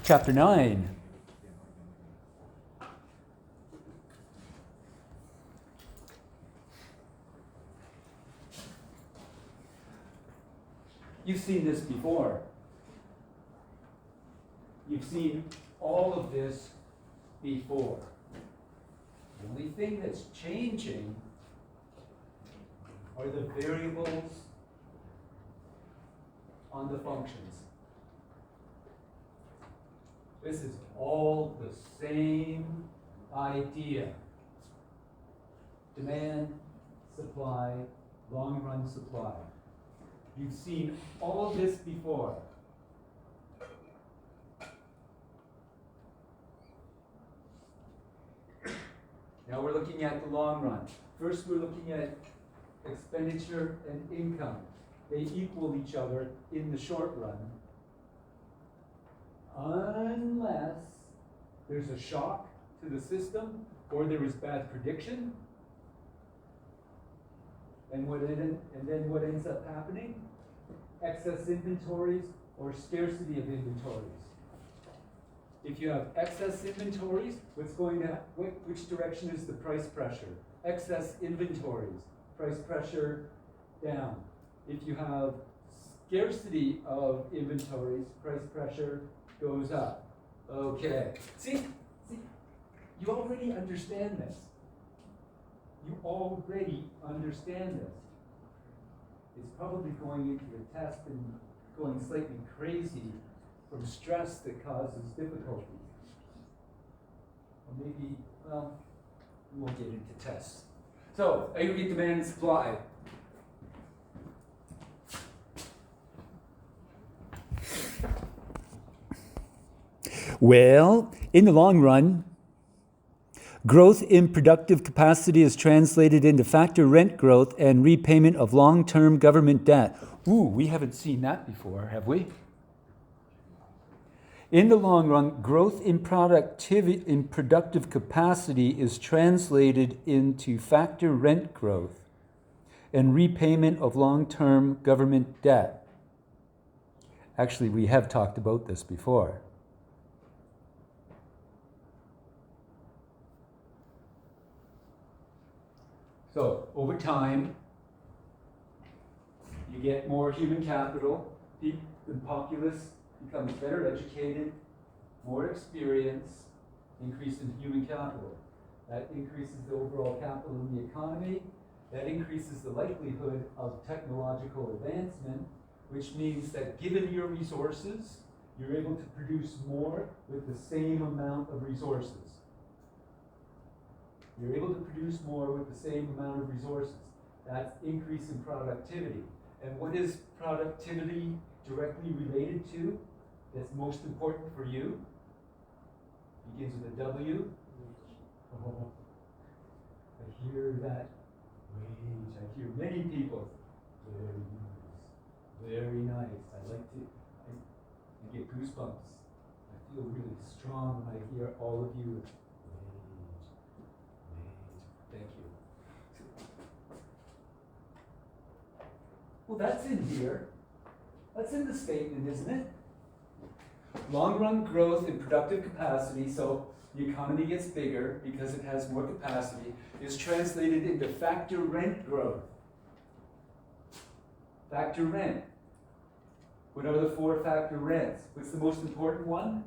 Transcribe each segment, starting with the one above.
Chapter 9. You've seen this before. You've seen all of this before. The only thing that's changing are the variables on the functions. This is all the same idea. Demand, supply, long-run supply. You've seen all of this before. Now we're looking at the long run. First, we're looking at expenditure and income. They equal each other in the short run, unless there's a shock to the system or there is bad prediction. And then what ends up happening? Excess inventories or scarcity of inventories. If you have excess inventories, which direction is the price pressure? Excess inventories, price pressure down. If you have scarcity of inventories, price pressure goes up. Okay, see, you already understand this. You already understand this. It's probably going into the test and going slightly crazy from stress that causes difficulty. Or maybe, well, we won't get into tests. So, aggregate demand and supply. Well, in the long run, growth in productive capacity is translated into factor rent growth and repayment of long-term government debt. Ooh, we haven't seen that before, have we? In the long run, growth in productive capacity is translated into factor rent growth and repayment of long-term government debt. Actually, we have talked about this before. So, over time, you get more human capital, the populace becomes better educated, more experience, increase in human capital. That increases the overall capital in the economy. That increases the likelihood of technological advancement, which means that given your resources, you're able to produce more with the same amount of resources. You're able to produce more with the same amount of resources. That's increase in productivity. And what is productivity directly related to that's most important for you? Begins with a W. Oh, I hear that wage. I hear many people. Very nice. Very nice. I get goosebumps. I feel really strong when I hear all of you. Thank you. Well, that's in here. That's in the statement, isn't it? Long-run growth in productive capacity, so the economy gets bigger because it has more capacity, is translated into factor rent growth. Factor rent. What are the four factor rents? What's the most important one?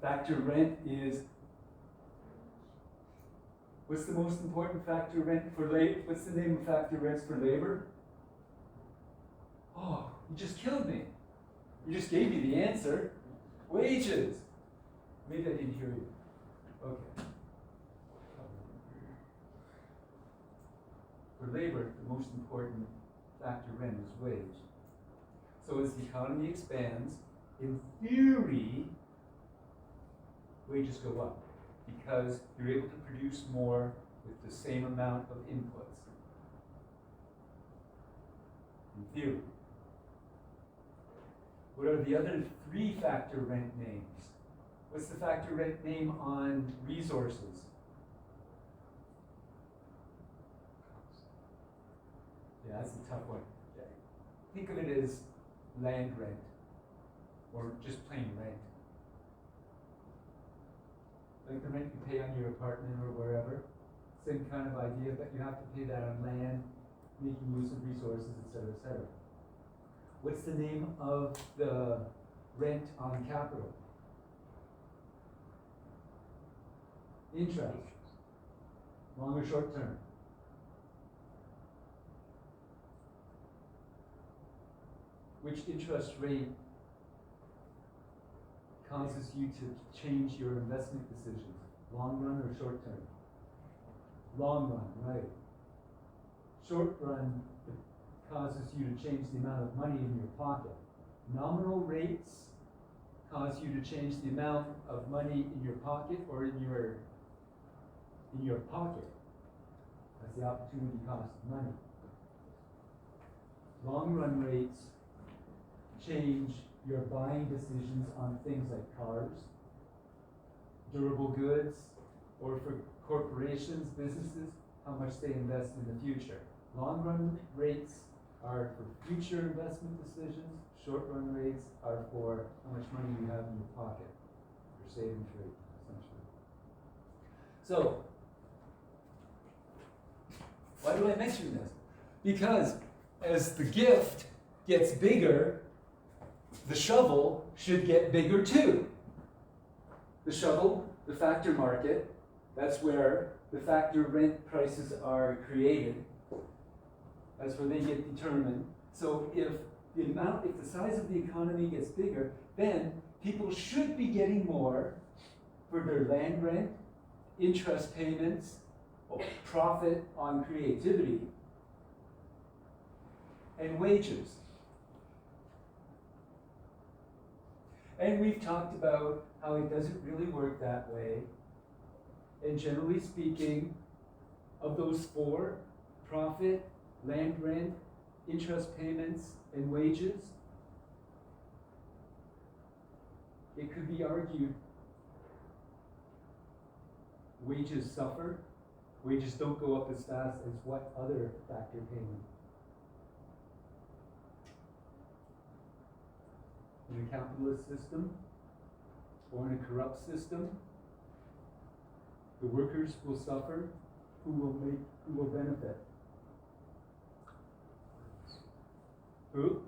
Factor rent is, what's the most important factor rent for labor? What's the name of factor rents for labor? Oh, you just killed me. You just gave me the answer. Wages. Maybe I didn't hear you. Okay. For labor, the most important factor rent is wage. So as the economy expands, in theory, wages go up because you're able to produce more with the same amount of inputs. In theory. What are the other three factor rent names? What's the factor rent name on resources? Yeah, that's a tough one. Okay. think of it as land rent, or just plain rent. Like the rent you pay on your apartment or wherever, same kind of idea, but you have to pay that on land, making use of resources, etc., etc. What's the name of the rent on capital? Interest. Long or short term? Which interest rate causes you to change your investment decisions? Long run or short term? Long run, right. Short run causes you to change the amount of money in your pocket. Nominal rates cause you to change the amount of money in your pocket or in your pocket. That's the opportunity cost of money. Long run rates change your buying decisions on things like cars, durable goods, or for corporations, businesses, how much they invest in the future. Long run rates are for future investment decisions. Short run rates are for how much money you have in your pocket, your savings rate, essentially. So, why do I mention this? Because as the gift gets bigger, the shovel should get bigger too. The shovel, the factor market, that's where the factor rent prices are created. That's where they get determined. So if the size of the economy gets bigger, then people should be getting more for their land rent, interest payments, profit on creativity, and wages. And we've talked about how it doesn't really work that way. And generally speaking, of those four, profit, land rent, interest payments, and wages, it could be argued wages suffer. Wages don't go up as fast as what other factor payment? In a capitalist system or in a corrupt system, the workers will suffer. Who will benefit? Who?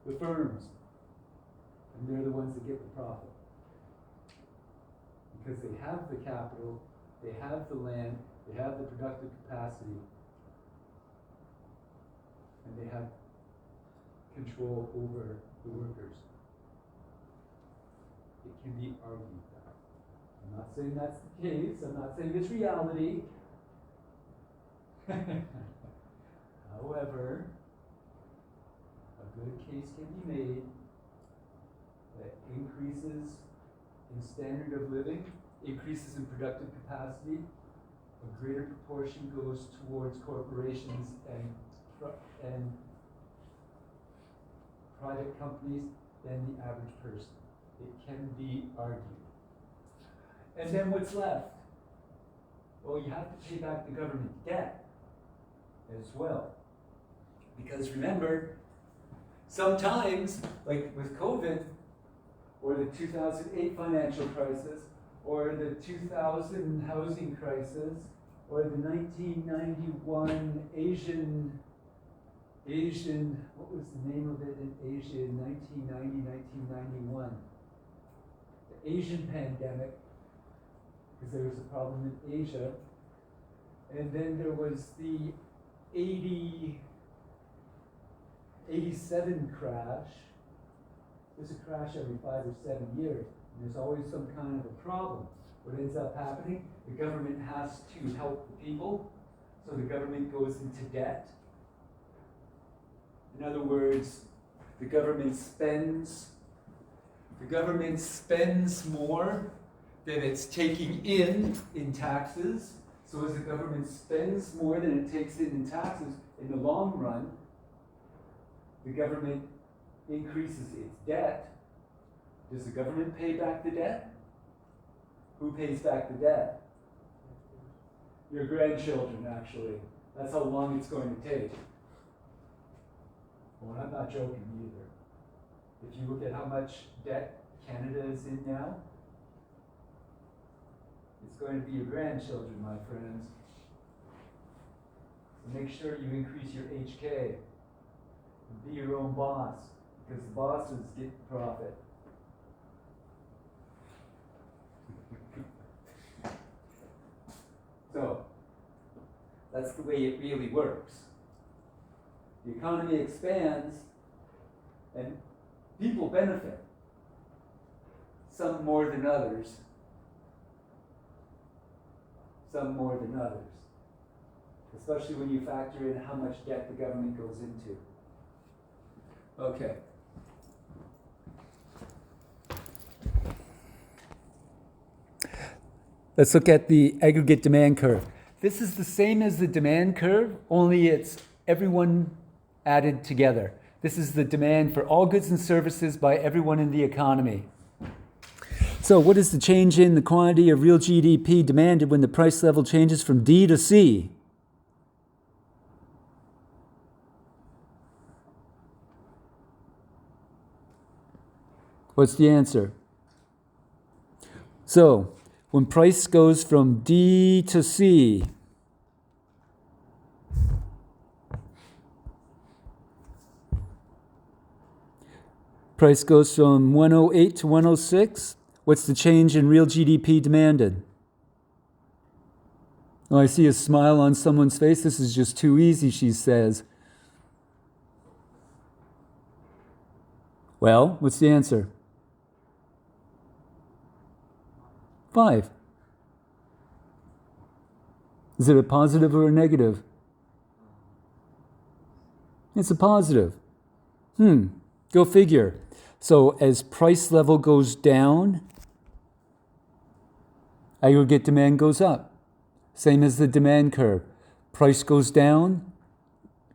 The firms. And they're the ones that get the profit. Because they have the capital, they have the land, they have the productive capacity, and they have control over the workers. It can be argued that. I'm not saying that's the case, I'm not saying it's reality. However, a good case can be made that increases in standard of living, increases in productive capacity, a greater proportion goes towards corporations and private companies than the average person. It can be argued. And then what's left? Well, you have to pay back the government debt as well. Because remember, sometimes, like with COVID, or the 2008 financial crisis, or the 2000 housing crisis, or the 1991 Asian, what was the name of it in Asia in 1990, 1991? The Asian pandemic, because there was a problem in Asia. And then there was the 87 crash. There's a crash every 5 or 7 years. And there's always some kind of a problem. What ends up happening? The government has to help the people, so the government goes into debt. In other words, the government spends more than it's taking in taxes. So as the government spends more than it takes in taxes, in the long run, the government increases its debt. Does the government pay back the debt? Who pays back the debt? Your grandchildren, actually. That's how long it's going to take. Well, I'm not joking either. If you look at how much debt Canada is in now, it's going to be your grandchildren, my friends. So make sure you increase your HK. Be your own boss, because the bosses get the profit. So, that's the way it really works. The economy expands and people benefit, some more than others, especially when you factor in how much debt the government goes into. Okay. Let's look at the aggregate demand curve. This is the same as the demand curve, only it's everyone added together. This is the demand for all goods and services by everyone in the economy. So what is the change in the quantity of real GDP demanded when the price level changes from D to C? What's the answer? So, when price goes from D to C, price goes from 108 to 106, what's the change in real GDP demanded? Oh, I see a smile on someone's face. This is just too easy, she says. Well, what's the answer? 5. Is it a positive or a negative? It's a positive. Go figure. So as price level goes down, aggregate demand goes up. Same as the demand curve. Price goes down,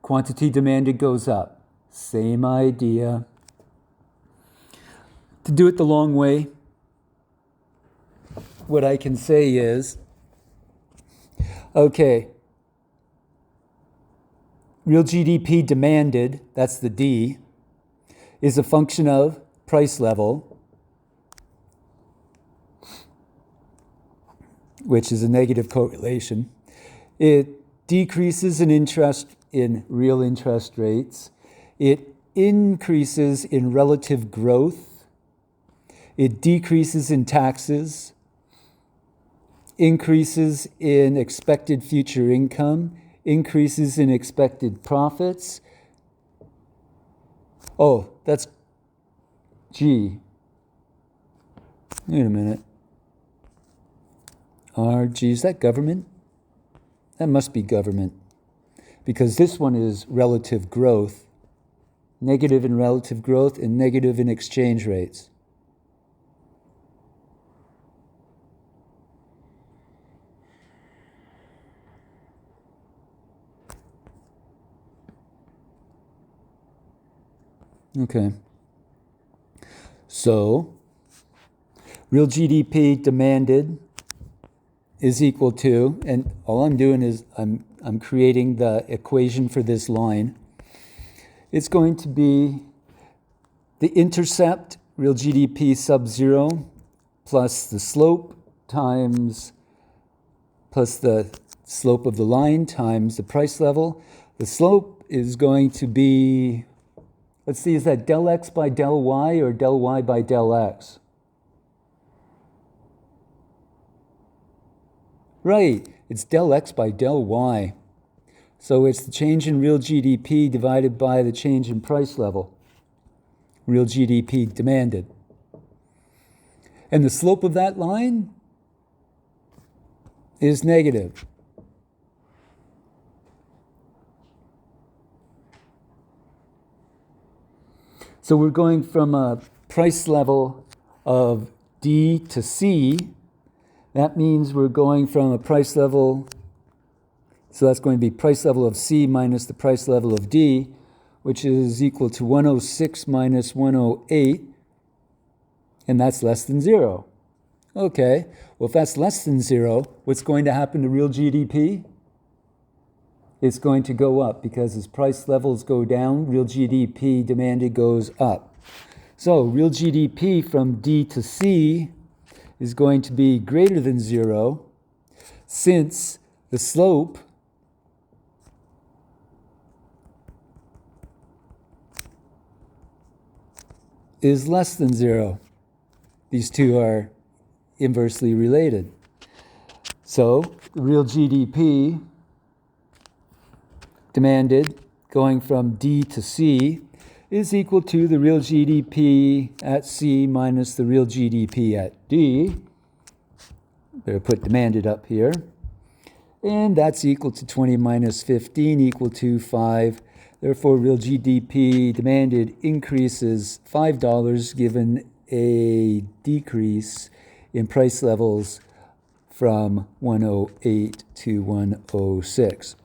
quantity demanded goes up. Same idea. To do it the long way, what I can say is, okay, real GDP demanded, that's the D, is a function of price level, which is a negative correlation. It decreases in real interest rates. It increases in relative growth. It decreases in taxes. Increases in expected future income, increases in expected profits. Oh, that's G. Wait a minute. RG, is that government? That must be government. Because this one is relative growth, negative in relative growth and negative in exchange rates. Okay. So, real GDP demanded is equal to, and all I'm doing is I'm creating the equation for this line. It's going to be the intercept, real GDP sub zero, plus the slope times, plus the slope of the line times the price level. The slope is going to be, let's see, is that del x by del y or del y by del x? Right, it's del x by del y. So it's the change in real GDP divided by the change in price level. Real GDP demanded. And the slope of that line is negative. So we're going from a price level of D to C. That means we're going from a price level, so that's going to be price level of C minus the price level of D, which is equal to 106 minus 108, and that's less than 0. Okay, well if that's less than 0, what's going to happen to real GDP? it's going to go up because as price levels go down, real GDP demanded goes up. So real GDP from D to C is going to be greater than 0 since the slope is less than 0. These two are inversely related. So real GDP demanded going from D to C is equal to the real GDP at C minus the real GDP at D. Better put demanded up here. And that's equal to 20 minus 15 equal to 5. Therefore, real GDP demanded increases $5 given a decrease in price levels from 108 to 106.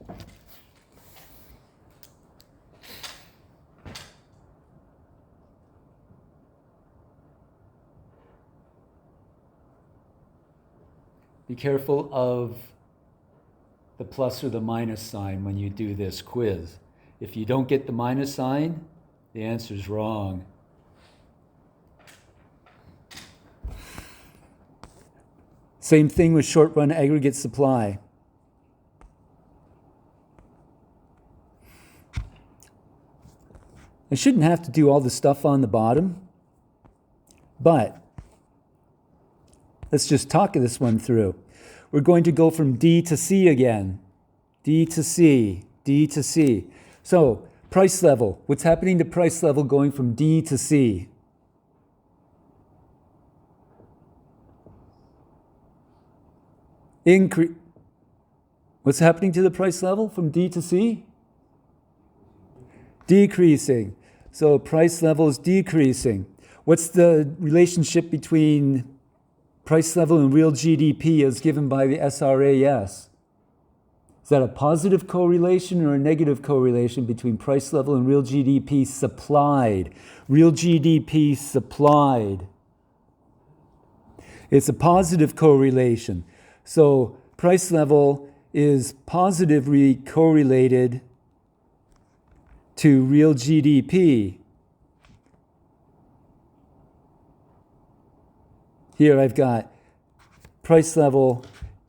Be careful of the plus or the minus sign when you do this quiz. If you don't get the minus sign, the answer's wrong. Same thing with short-run aggregate supply. I shouldn't have to do all the stuff on the bottom, but let's just talk this one through. We're going to go from D to C again. D to C, D to C. So, price level. What's happening to price level going from D to C? What's happening to the price level from D to C? Decreasing. So price level is decreasing. What's the relationship between price level and real GDP as given by the SRAS? Is that a positive correlation or a negative correlation between price level and real GDP supplied? Real GDP supplied. It's a positive correlation. So price level is positively correlated to real GDP. Here I've got price level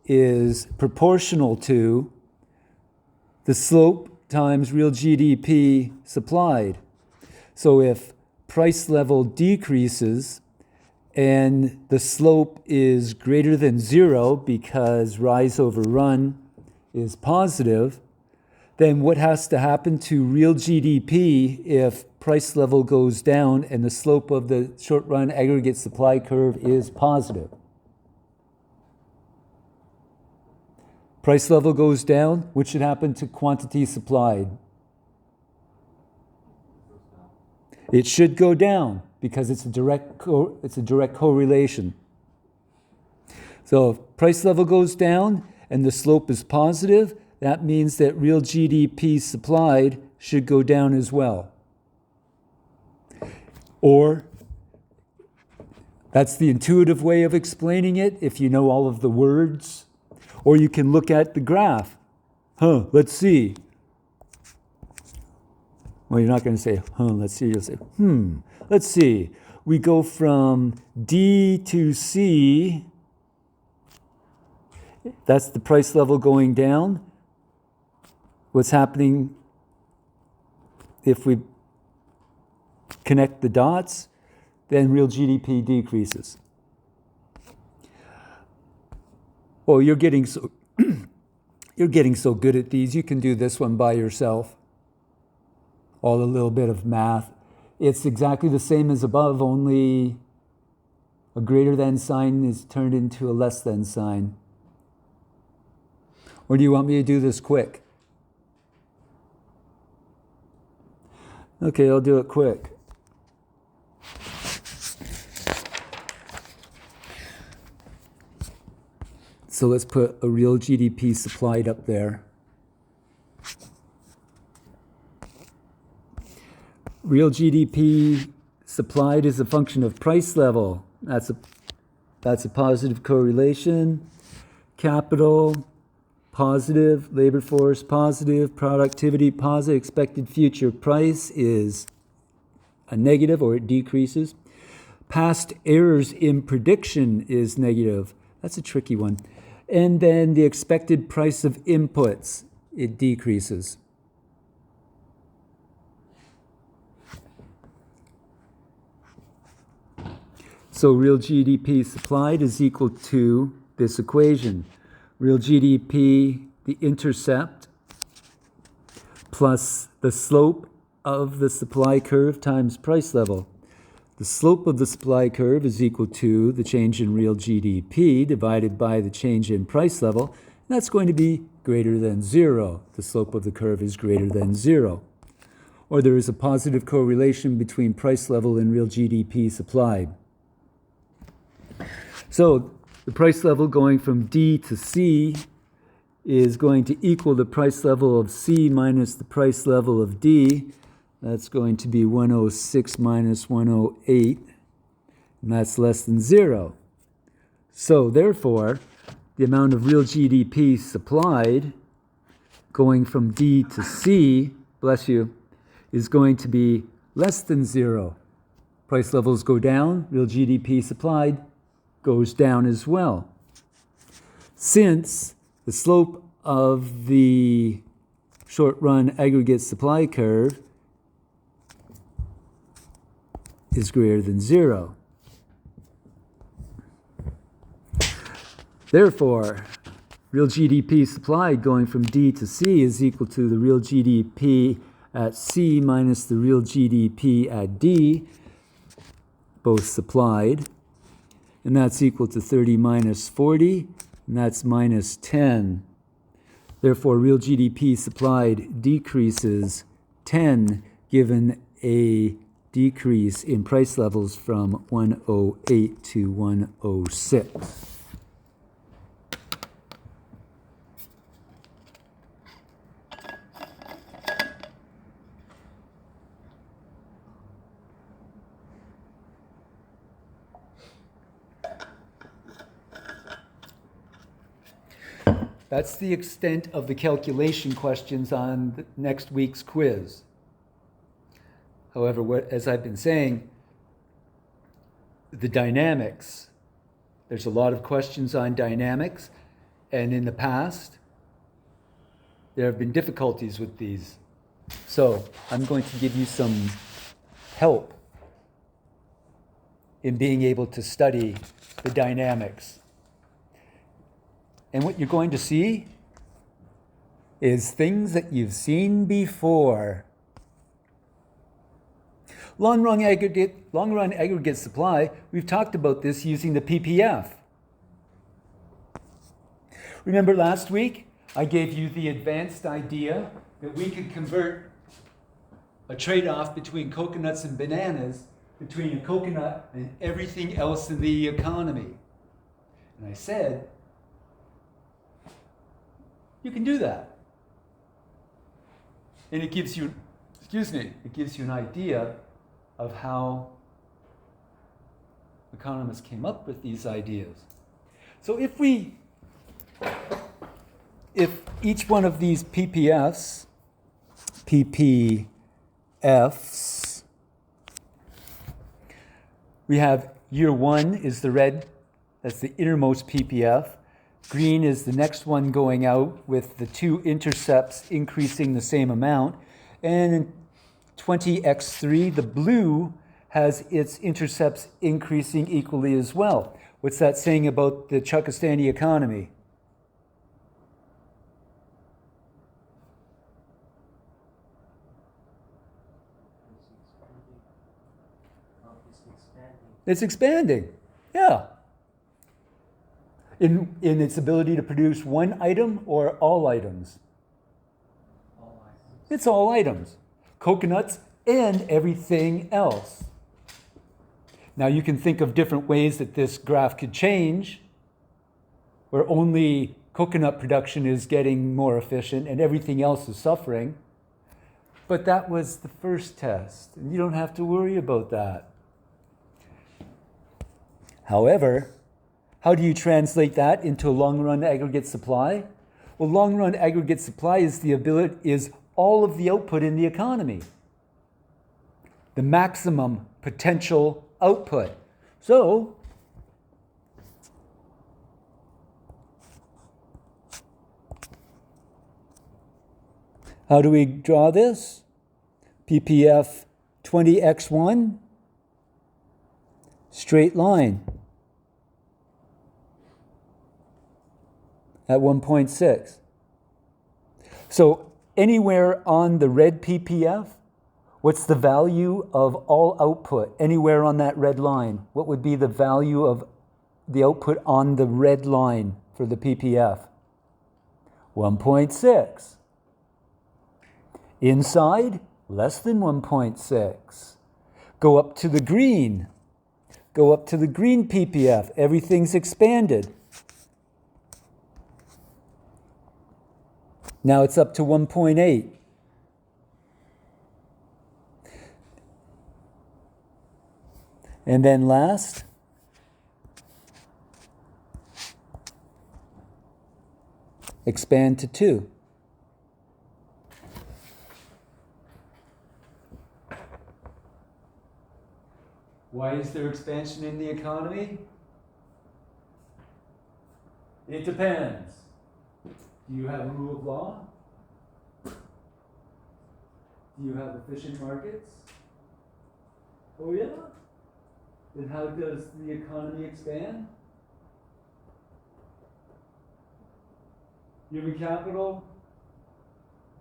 is proportional to the slope times real GDP supplied. So if price level decreases and the slope is greater than 0 because rise over run is positive, then what has to happen to real GDP if price level goes down and the slope of the short run aggregate supply curve is positive? Price level goes down, what should happen to quantity supplied? It should go down because it's a direct correlation. So if price level goes down and the slope is positive, that means that real GDP supplied should go down as well. Or that's the intuitive way of explaining it if you know all of the words. Or you can look at the graph. Let's see. Well, you're not going to say, let's see. You'll say, let's see. We go from D to C. That's the price level going down. What's happening if we connect the dots? Then real GDP decreases. Well, you're getting so good at these. You can do this one by yourself. All a little bit of math. It's exactly the same as above, only a greater than sign is turned into a less than sign. Or do you want me to do this quick? Okay, I'll do it quick. So let's put a real GDP supplied up there. Real GDP supplied is a function of price level. That's a positive correlation. Capital positive, labor force positive, productivity positive, expected future price is a negative or it decreases. Past errors in prediction is negative. That's a tricky one. And then the expected price of inputs, it decreases. So real GDP supplied is equal to this equation. Real GDP, the intercept, plus the slope of the supply curve times price level. The slope of the supply curve is equal to the change in real GDP divided by the change in price level. And that's going to be greater than 0. The slope of the curve is greater than 0. Or there is a positive correlation between price level and real GDP supplied. So the price level going from D to C is going to equal the price level of C minus the price level of D. That's going to be 106 minus 108, and that's less than 0. So therefore, the amount of real GDP supplied going from D to C, bless you, is going to be less than 0. Price levels go down, real GDP supplied goes down as well. Since the slope of the short-run aggregate supply curve is greater than 0. Therefore, real GDP supplied going from D to C is equal to the real GDP at C minus the real GDP at D, both supplied. And that's equal to 30 minus 40, and that's minus 10. Therefore, real GDP supplied decreases 10, given a decrease in price levels from 108 to 106. That's the extent of the calculation questions on the next week's quiz. However, as I've been saying, the dynamics, there's a lot of questions on dynamics, and in the past, there have been difficulties with these. So I'm going to give you some help in being able to study the dynamics. And what you're going to see is things that you've seen before. Long-run aggregate supply, we've talked about this using the PPF. Remember last week, I gave you the advanced idea that we could convert a trade-off between coconuts and bananas, between a coconut and everything else in the economy. And I said, you can do that. And it gives you, it gives you an idea of how economists came up with these ideas. So if each one of these PPFs, we have year 1 is the red, that's the innermost PPF. Green is the next one going out with the two intercepts increasing the same amount. And in 20x3, the blue has its intercepts increasing equally as well. What's that saying about the Chukastani economy? It's expanding, yeah. In its ability to produce one item or all items? All items. It's all items. Coconuts and everything else. Now you can think of different ways that this graph could change, where only coconut production is getting more efficient and everything else is suffering. But that was the first test, and you don't have to worry about that. However, how do you translate that into a long-run aggregate supply? Well, long run aggregate supply is all of the output in the economy. The maximum potential output. So, how do we draw this? PPF 20x1, straight line at 1.6. So anywhere on the red PPF, what's the value of all output? Anywhere on that red line, what would be the value of the output on the red line for the PPF? 1.6. Inside, less than 1.6. Go up to the green. Go up to the green PPF. Everything's expanded. Now it's up to 1.8. And then last, expand to 2. Why is there expansion in the economy? It depends. Do you have a rule of law? Do you have efficient markets? Oh yeah? Then how does the economy expand? Human capital,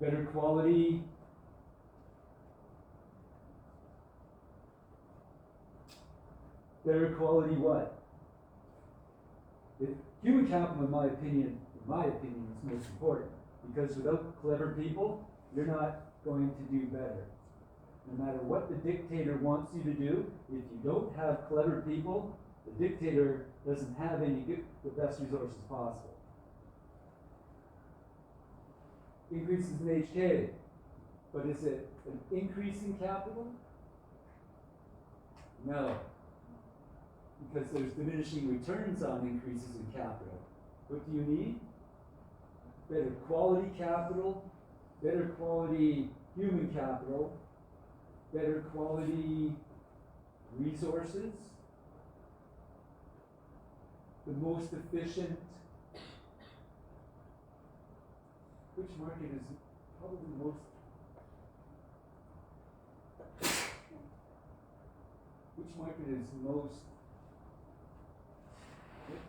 better quality, what? Human capital, in my opinion, is most important. Because without clever people, you're not going to do better. No matter what the dictator wants you to do, if you don't have clever people, the dictator doesn't have the best resources possible. Increases in HK, but is it an increase in capital? No. Because there's diminishing returns on increases in capital. What do you need? Better quality capital, better quality human capital, better quality resources, the most efficient. Which market is probably most? Which market is most?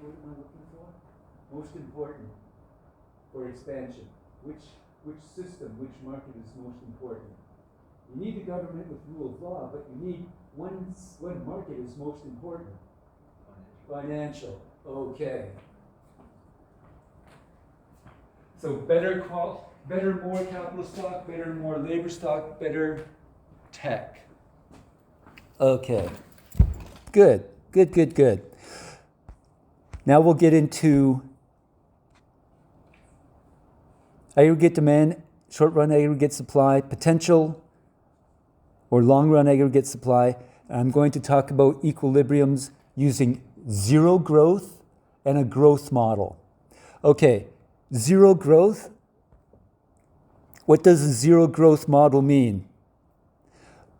What am I looking for? Most important for expansion. Which system, which market is most important? You need the government with rule of law, but you need one market is most important. Financial. Okay. So better more capital stock, better more labor stock, better tech. Okay. Good. Now we'll get into aggregate demand, short-run aggregate supply, potential or long-run aggregate supply. I'm going to talk about equilibriums using zero growth and a growth model. Okay, zero growth. What does a zero growth model mean?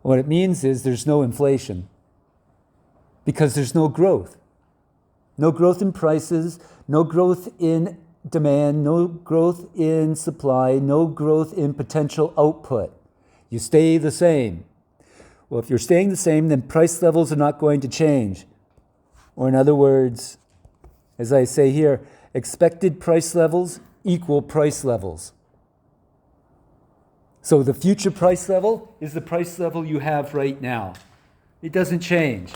What it means is there's no inflation because there's no growth. No growth in prices, no growth in demand, no growth in supply, no growth in potential output. You stay the same. Well, if you're staying the same, then price levels are not going to change. Or in other words, as I say here, expected price levels equal price levels. So the future price level is the price level you have right now. It doesn't change.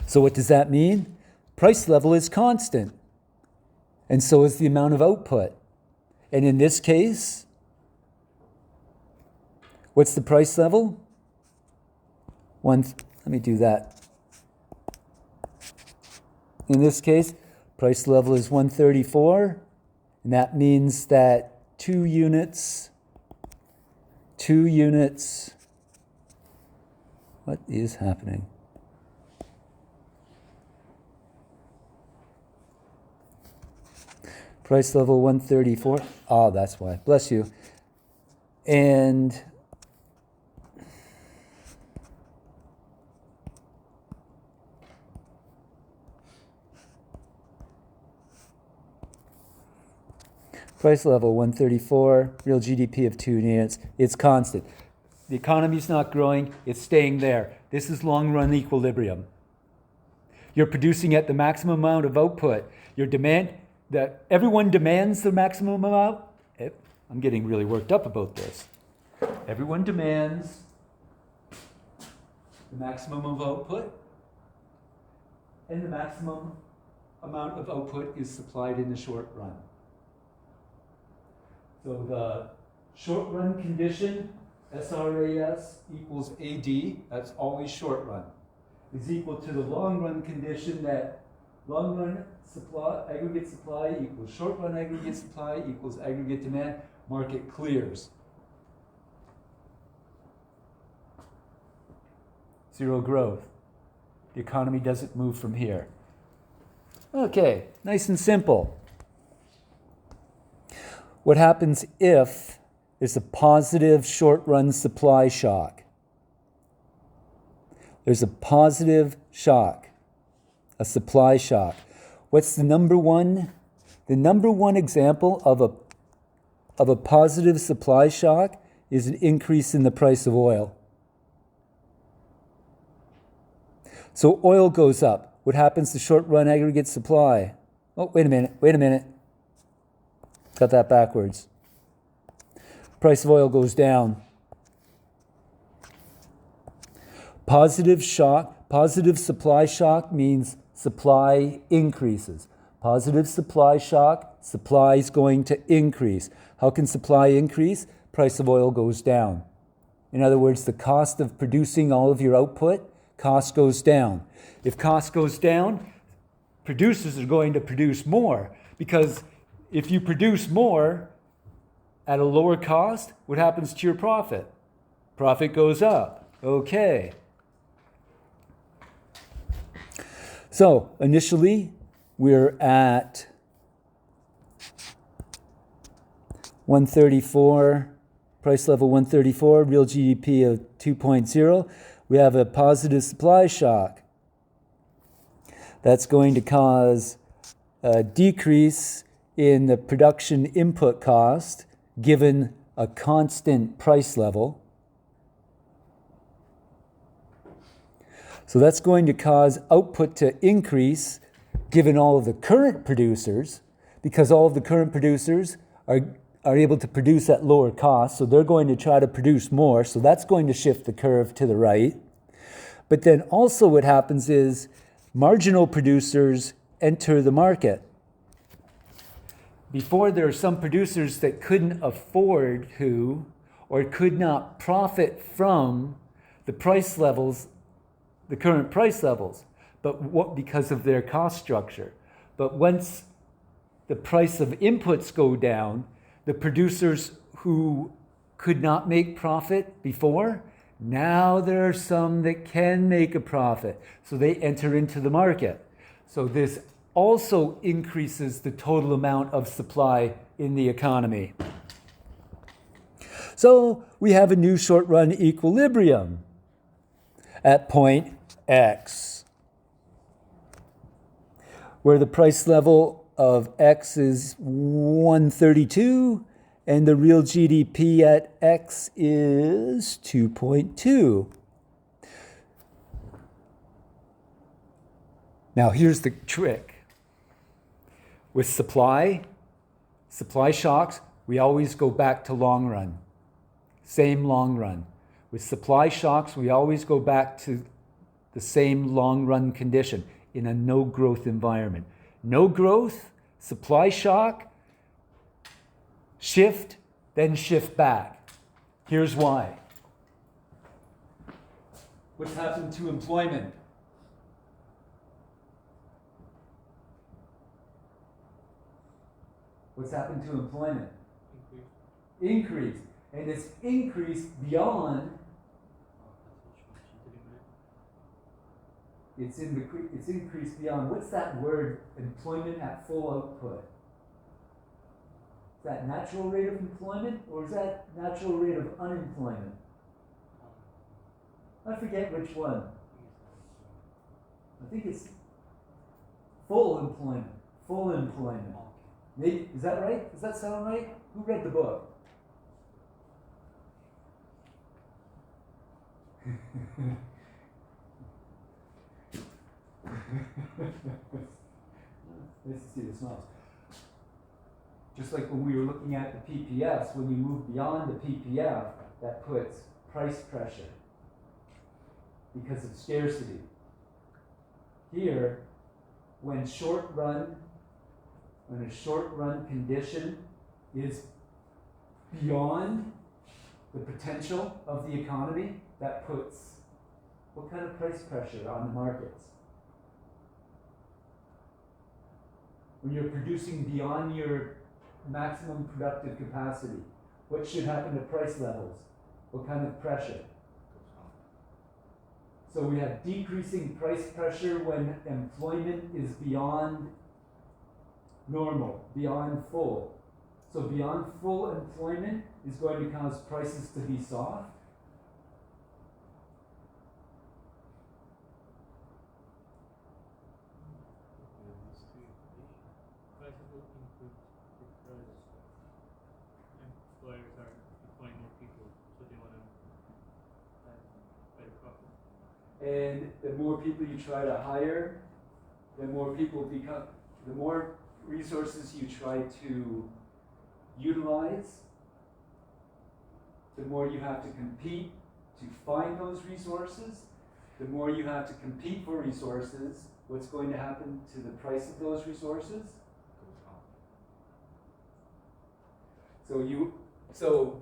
So what does that mean? Price level is constant. And so is the amount of output. And in this case, what's the price level? Let me do that. In this case, price level is 134. And that means that 2 units, what is happening? Price level 134. Oh, that's why. Bless you. And price level 134, real GDP of 2 units. It's constant. The economy's not growing, it's staying there. This is long-run equilibrium. You're producing at the maximum amount of output. Your demand, that everyone demands the maximum amount. I'm getting really worked up about this. Everyone demands the maximum of output, and the maximum amount of output is supplied in the short run. So the short run condition, SRAS equals AD, that's always short run, is equal to the long run condition that long run supply, aggregate supply equals short run aggregate supply equals aggregate demand, market clears. Zero growth. The economy doesn't move from here. Okay, nice and simple. What happens if there's a positive short-run supply shock? There's a positive shock, a supply shock. What's the number one? The number one example of a positive supply shock is an increase in the price of oil. So oil goes up. What happens to short-run aggregate supply? Oh, wait a minute. Got that backwards. Price of oil goes down. Positive shock, positive supply shock means supply increases. Positive supply shock, supply is going to increase. How can supply increase? Price of oil goes down. In other words, the cost of producing all of your output, cost goes down. If cost goes down, producers are going to produce more, because if you produce more at a lower cost, what happens to your profit? Profit goes up. Okay. So initially, we're at 134, price level 134, real GDP of 2.0. We have a positive supply shock. That's going to cause a decrease in the production input cost given a constant price level. So that's going to cause output to increase given all of the current producers, because all of the current producers are able to produce at lower cost, so they're going to try to produce more, so that's going to shift the curve to the right. But then also what happens is marginal producers enter the market. Before, there are some producers that couldn't afford to or could not profit from the price levels, the current price levels, but because of their cost structure. But once the price of inputs go down, the producers who could not make profit before, now there are some that can make a profit. So they enter into the market. So this also increases the total amount of supply in the economy. So we have a new short-run equilibrium at point X, where the price level of X is 132 and the real GDP at X is 2.2. Now here's the trick. With supply shocks, we always go back to long run. Same long run. With supply shocks, we always go back to the same long run condition in a no growth environment. No growth, supply shock, shift, then shift back. Here's why. What's happened to employment? What's happened to employment? Increased. And it's increased beyond, it's increased beyond, what's that word, employment at full output? Is that natural rate of employment or is that natural rate of unemployment? I forget which one. I think it's full employment. Full employment. Maybe, is that right? Does that sound right? Who read the book? Nice to see the smiles. Just like when we were looking at the PPFs, when you move beyond the PPF, that puts price pressure because of scarcity. Here, when a short run condition is beyond the potential of the economy, that puts what kind of price pressure on the markets? When you're producing beyond your maximum productive capacity, what should happen to price levels? What kind of pressure? So we have decreasing price pressure when employment is beyond normal, beyond full. So beyond full employment is going to cause prices to be soft. Prices will increase because employers are employing more people, so they want to have better profit. And the more people you try to hire, the more resources you try to utilize, the more you have to compete to find those resources, the more you have to compete for resources. What's going to happen to the price of those resources? So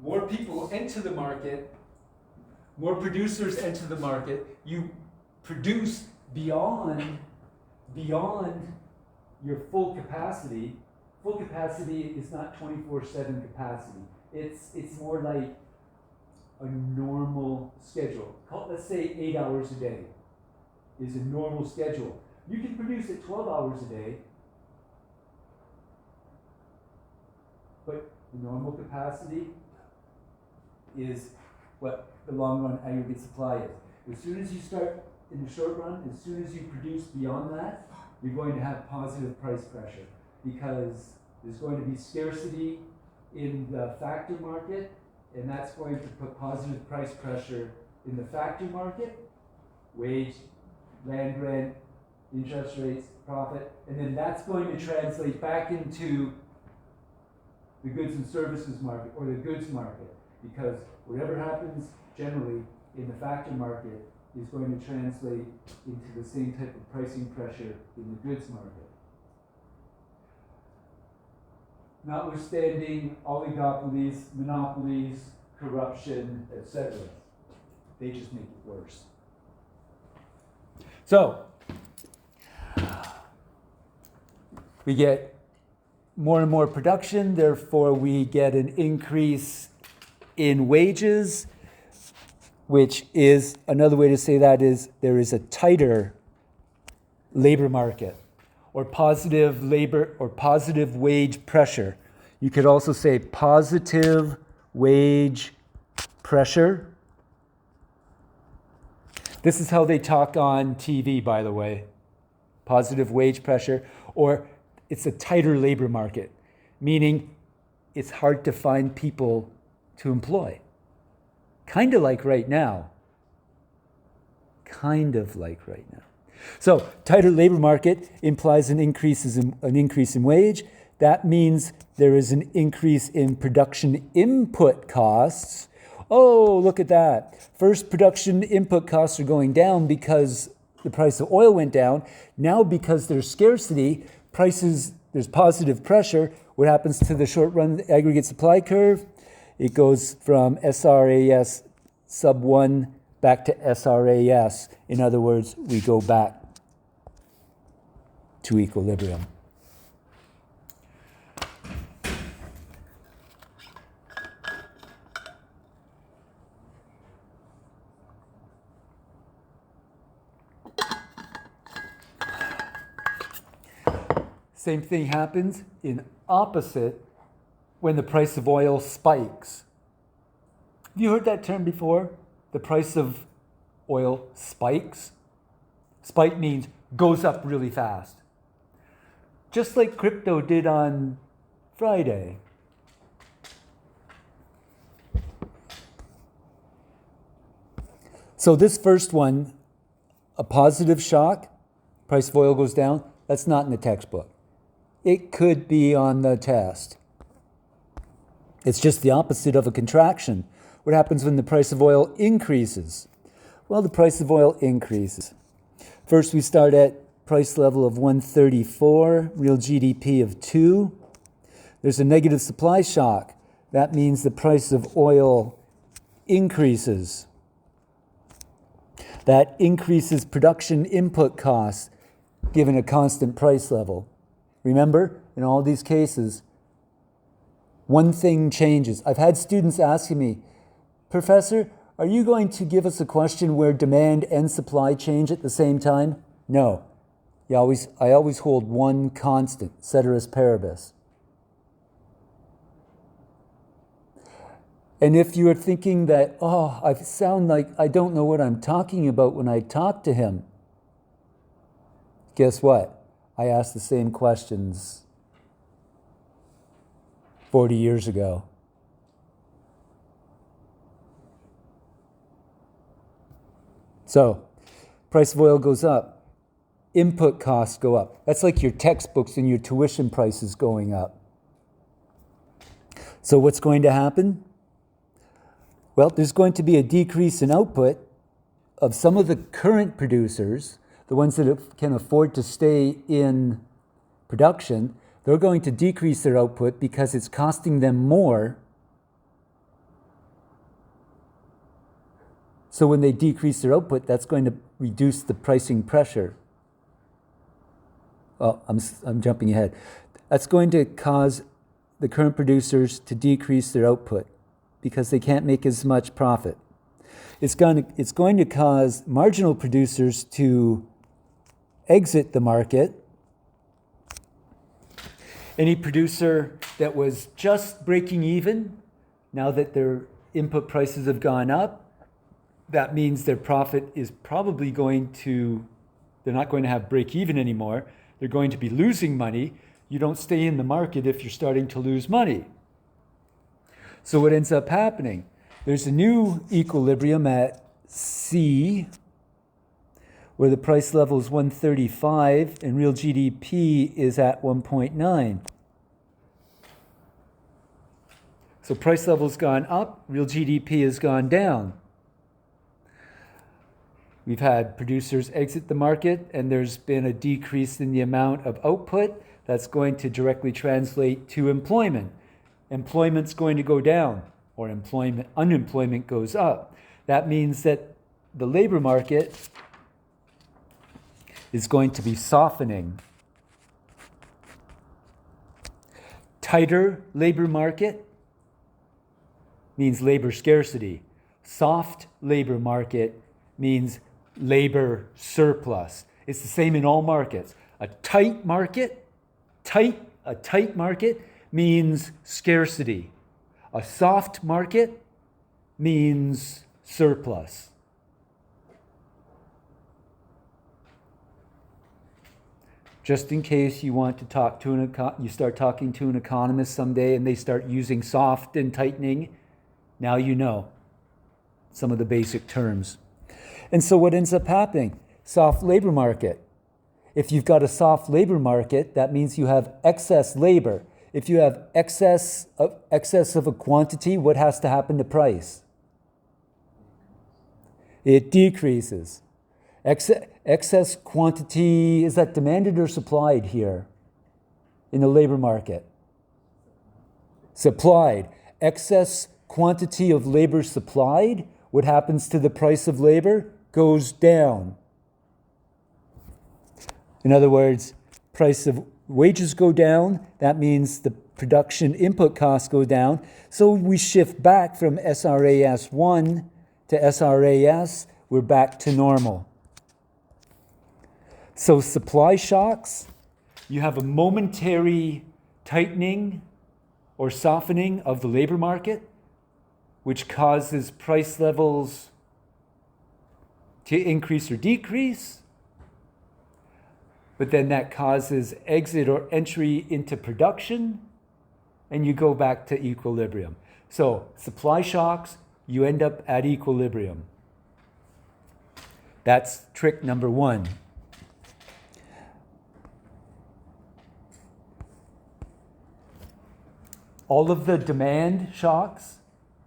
more people enter the market, more producers enter the market, you produce beyond your full capacity. Full capacity is not 24/7 capacity. It's more like a normal schedule. Let's say 8 hours a day is a normal schedule. You can produce at 12 hours a day, but the normal capacity is what the long run aggregate supply is. As soon as you start in the short run, as soon as you produce beyond that, you're going to have positive price pressure because there's going to be scarcity in the factor market, and that's going to put positive price pressure in the factor market, wage, land rent, interest rates, profit, and then that's going to translate back into the goods and services market or the goods market, because whatever happens generally in the factor market is going to translate into the same type of pricing pressure in the goods market. Notwithstanding oligopolies, monopolies, corruption, etc. They just make it worse. So, we get more and more production, therefore we get an increase in wages, which is, another way to say that is, there is a tighter labor market, or positive labor, or positive wage pressure. You could also say positive wage pressure. This is how they talk on TV, by the way. Positive wage pressure, or it's a tighter labor market, meaning it's hard to find people to employ. Kind of like right now. So, tighter labor market implies an increase in wage. That means there is an increase in production input costs. Oh, look at that. First, production input costs are going down because the price of oil went down. Now, because there's scarcity, there's positive pressure. What happens to the short-run aggregate supply curve? It goes from SRAS sub 1 back to SRAS. In other words, we go back to equilibrium. Same thing happens in opposite when the price of oil spikes. Have you heard that term before? The price of oil spikes? Spike means goes up really fast. Just like crypto did on Friday. So this first one, a positive shock, price of oil goes down, that's not in the textbook. It could be on the test. It's just the opposite of a contraction. What happens when the price of oil increases? Well, the price of oil increases. First, we start at price level of 134, real GDP of 2. There's a negative supply shock. That means the price of oil increases. That increases production input costs given a constant price level. Remember, in all these cases, one thing changes. I've had students asking me, Professor, are you going to give us a question where demand and supply change at the same time? No. I always hold one constant, ceteris paribus. And if you are thinking that, I sound like I don't know what I'm talking about when I talk to him, guess what? I asked the same questions 40 years ago. So, price of oil goes up. Input costs go up. That's like your textbooks and your tuition prices going up. So what's going to happen? Well, there's going to be a decrease in output of some of the current producers, the ones that can afford to stay in production. They're going to decrease their output because it's costing them more. So when they decrease their output, that's going to reduce the pricing pressure. Well, I'm jumping ahead. That's going to cause the current producers to decrease their output because they can't make as much profit. It's going to cause marginal producers to exit the market. Any producer that was just breaking even, now that their input prices have gone up, that means their profit is probably they're not going to have break even anymore. They're going to be losing money. You don't stay in the market if you're starting to lose money. So what ends up happening? There's a new equilibrium at C, where the price level is 135 and real GDP is at 1.9. So price level's gone up, real GDP has gone down. We've had producers exit the market, and there's been a decrease in the amount of output. That's going to directly translate to employment. Employment's going to go down, or unemployment goes up. That means that the labor market is going to be softening. Tighter labor market means labor scarcity. Soft labor market means labor surplus. It's the same in all markets. A tight market means scarcity. A soft market means surplus. Just in case you want to talk to you start talking to an economist someday and they start using soft and tightening, now you know some of the basic terms. And so what ends up happening? Soft labor market. If you've got a soft labor market, that means you have excess labor. If you have excess of a quantity, what has to happen to price? It decreases. Excess quantity, is that demanded or supplied here in the labor market? Supplied. Excess quantity of labor supplied, what happens to the price of labor? Goes down. In other words, price of wages go down. That means the production input costs go down. So we shift back from SRAS 1 to SRAS. We're back to normal. So supply shocks, you have a momentary tightening or softening of the labor market, which causes price levels to increase or decrease, but then that causes exit or entry into production, and you go back to equilibrium. So supply shocks, you end up at equilibrium. That's trick number one. All of the demand shocks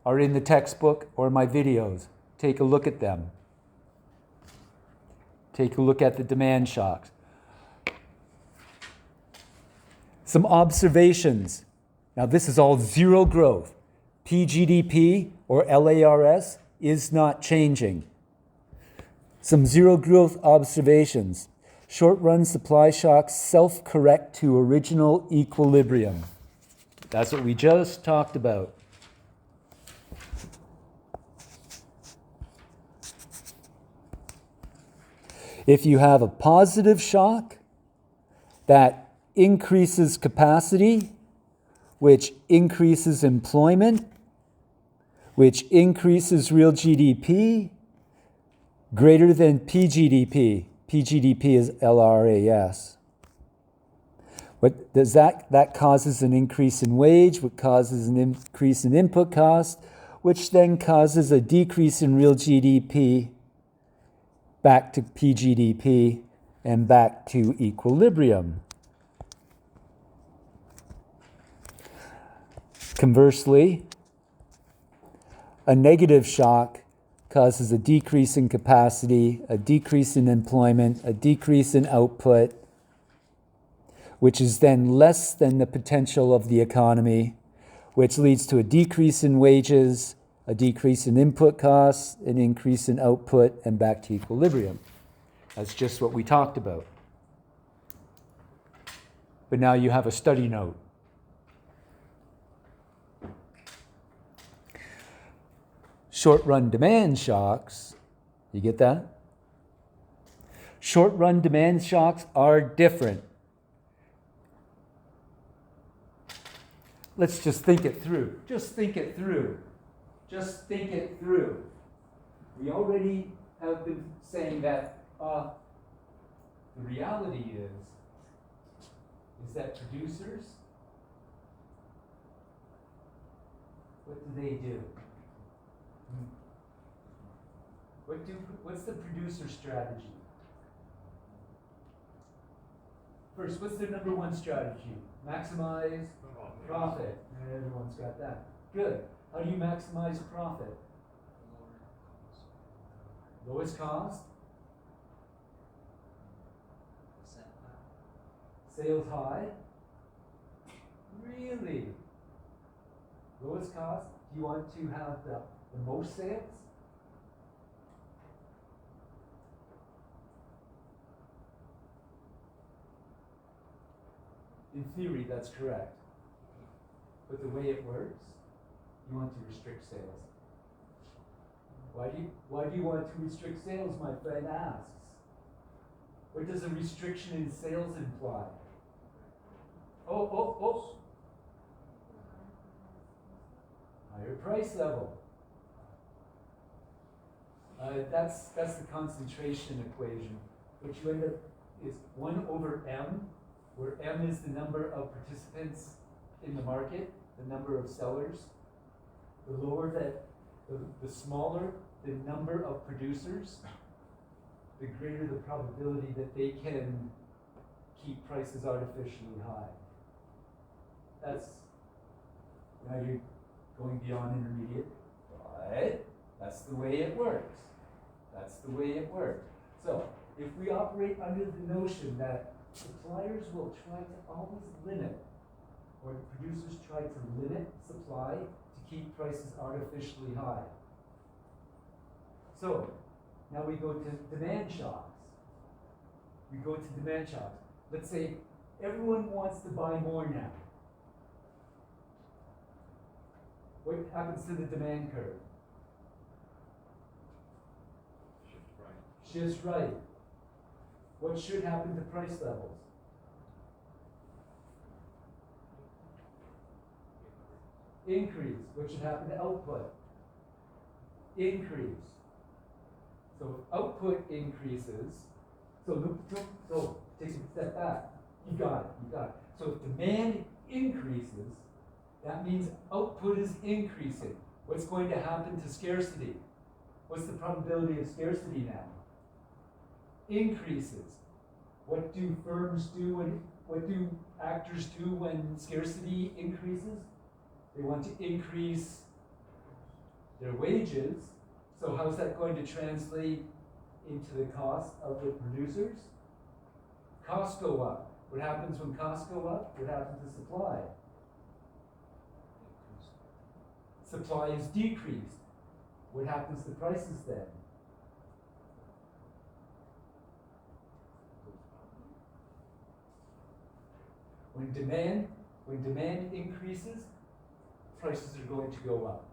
are in the textbook or my videos. Take a look at them. Take a look at the demand shocks. Some observations. Now this is all zero growth. PGDP or LARS is not changing. Some zero growth observations. Short-run supply shocks self-correct to original equilibrium. That's what we just talked about. If you have a positive shock that increases capacity, which increases employment, which increases real GDP, greater than PGDP. PGDP is LRAS. What does that causes an increase in wage, which causes an increase in input cost, which then causes a decrease in real GDP back to PGDP and back to equilibrium. Conversely, a negative shock causes a decrease in capacity, a decrease in employment, a decrease in output, which is then less than the potential of the economy, which leads to a decrease in wages, a decrease in input costs, an increase in output, and back to equilibrium. That's just what we talked about. But now you have a study note. Short-run demand shocks, you get that? Short-run demand shocks are different. Let's just think it through. Just think it through. Just think it through. We already have been saying that the reality is that producers, what do? What's the producer strategy? First, what's their number one strategy? Maximize profit. Everyone's got that. Good. How do you maximize profit? Lowest cost? Sales high? Really? Lowest cost? Do you want to have the most sales? In theory, that's correct. But the way it works, you want to restrict sales. Why do you want to restrict sales, my friend asks? What does a restriction in sales imply? Oh. Higher price level. That's the concentration equation. What you end up is 1 over M, where M is the number of participants in the market, the number of sellers. The lower that, the smaller the number of producers, the greater the probability that they can keep prices artificially high. Now you're going beyond intermediate, but that's the way it works. That's the way it works. So if we operate under the notion that suppliers will try to always limit, or the producers try to limit supply to keep prices artificially high. So now we go to demand shocks. Let's say everyone wants to buy more now. What happens to the demand curve? Shifts right. What should happen to price levels? Increase. What should happen to output? Increase. So if output increases, so take a step back. You got it. So if demand increases, that means output is increasing. What's going to happen to scarcity? What's the probability of scarcity now? Increases. What do firms do and what do actors do when scarcity increases? They want to increase their wages. So how's that going to translate into the cost of the producers? Costs go up. What happens when costs go up? What happens to supply? Supply is decreased. What happens to prices then? When demand increases, prices are going to go up.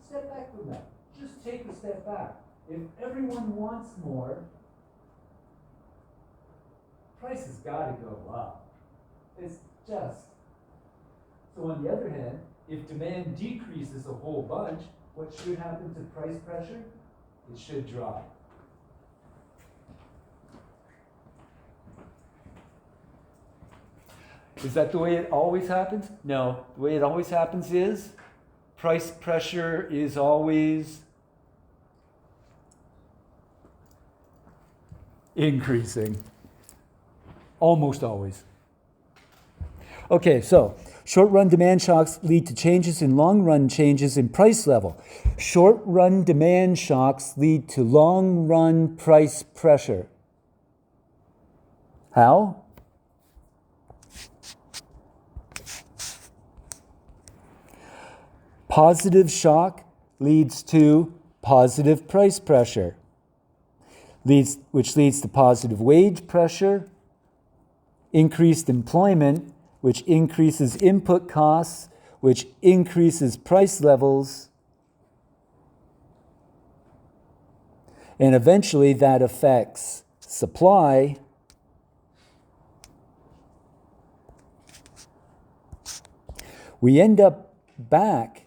Step back from that. Just take a step back. If everyone wants more, prices gotta go up. It's just. So on the other hand, if demand decreases a whole bunch, what should happen to price pressure? It should drop. Is that the way it always happens? No. The way it always happens is price pressure is always increasing. Almost always. Okay, so short-run demand shocks lead to changes in long-run changes in price level. Short-run demand shocks lead to long-run price pressure. How? Positive shock leads to positive price pressure, which leads to positive wage pressure, increased employment, which increases input costs, which increases price levels, and eventually that affects supply. We end up back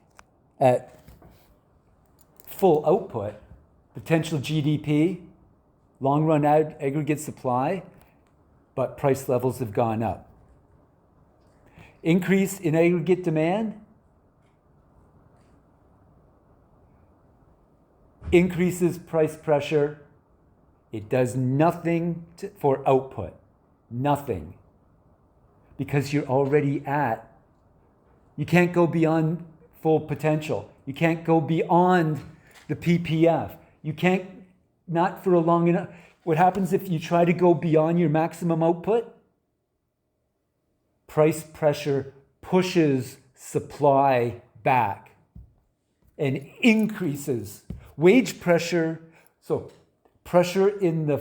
at full output, potential GDP, long-run aggregate supply, but price levels have gone up. Increase in aggregate demand increases price pressure. It does nothing for output. Nothing. Because you're already at, you can't go beyond full potential. You can't go beyond the PPF. You can't, not for a long enough. What happens if you try to go beyond your maximum output? Price pressure pushes supply back and increases wage pressure. So pressure in the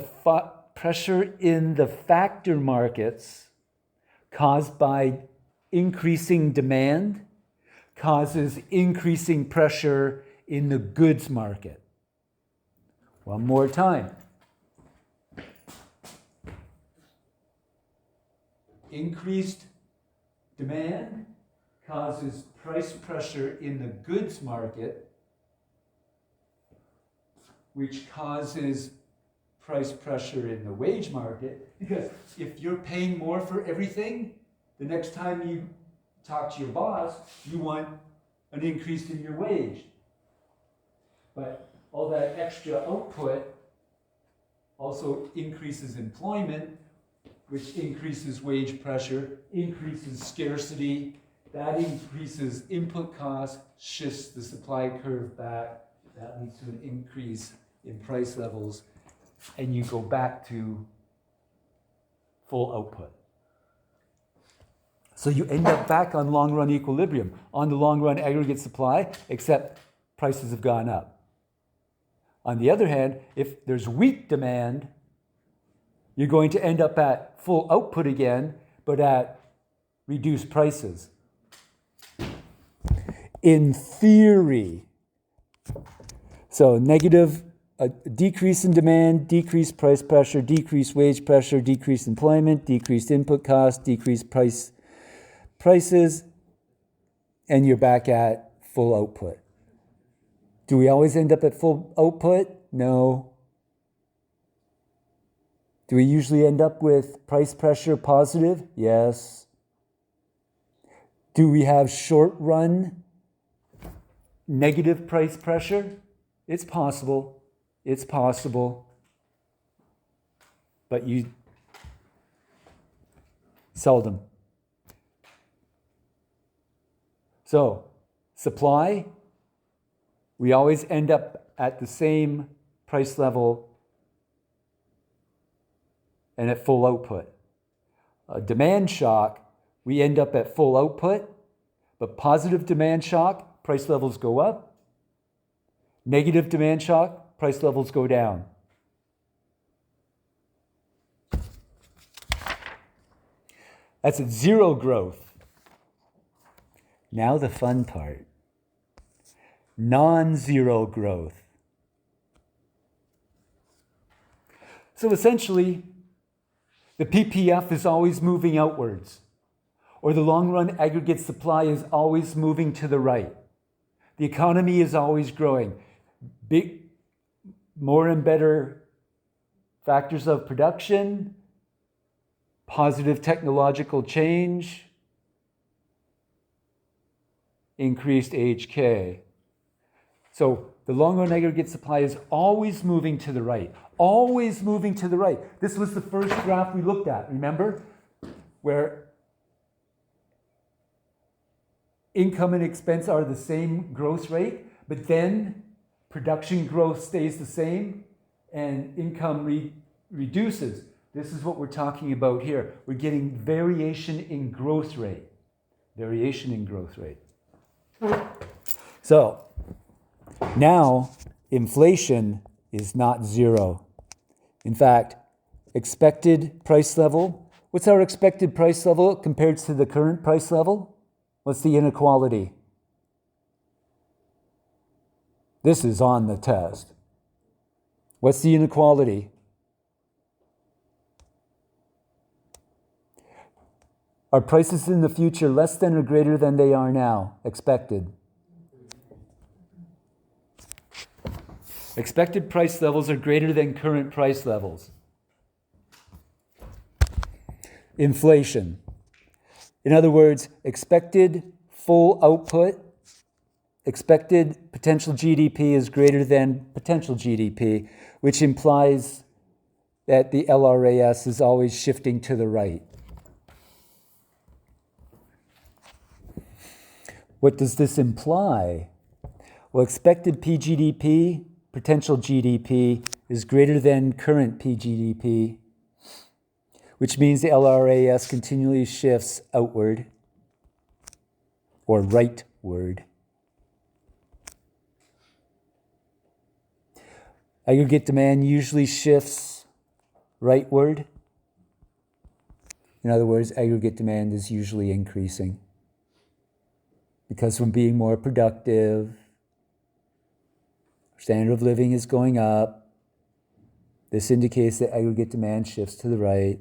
factor markets caused by increasing demand causes increasing pressure in the goods market. One more time. Increased demand causes price pressure in the goods market, which causes price pressure in the wage market. Because if you're paying more for everything, the next time you talk to your boss, you want an increase in your wage. But all that extra output also increases employment, which increases wage pressure, increases scarcity, that increases input costs, shifts the supply curve back, that leads to an increase in price levels, and you go back to full output. So you end up back on long-run equilibrium, on the long-run aggregate supply, except prices have gone up. On the other hand, if there's weak demand, you're going to end up at full output again, but at reduced prices. In theory. So negative, a decrease in demand, decreased price pressure, decreased wage pressure, decreased employment, decreased input costs, decreased prices, and you're back at full output. Do we always end up at full output? No. Do we usually end up with price pressure positive? Yes. Do we have short run negative price pressure? It's possible. It's possible. But you seldom. So, supply, we always end up at the same price level and at full output. A demand shock, we end up at full output, but positive demand shock, price levels go up. Negative demand shock, price levels go down. That's at zero growth. Now the fun part. Non-zero growth. So essentially, the PPF is always moving outwards, or the long-run aggregate supply is always moving to the right. The economy is always growing. More and better factors of production, positive technological change, increased HK. So the long-run aggregate supply is always moving to the right. Always moving to the right. This was the first graph we looked at, remember? Where income and expense are the same growth rate, but then production growth stays the same and income reduces. This is what we're talking about here. We're getting variation in growth rate. Variation in growth rate. So, now inflation is not zero. In fact, expected price level, what's our expected price level compared to the current price level? What's the inequality? This is on the test. What's the inequality? Are prices in the future less than or greater than they are now, expected? Expected price levels are greater than current price levels. Inflation. In other words, expected full output, expected potential GDP is greater than potential GDP, which implies that the LRAS is always shifting to the right. What does this imply? Well, expected PGDP, potential GDP, is greater than current PGDP, which means the LRAS continually shifts outward or rightward. Aggregate demand usually shifts rightward. In other words, aggregate demand is usually increasing because we're being more productive. Standard of living is going up. This indicates that aggregate demand shifts to the right.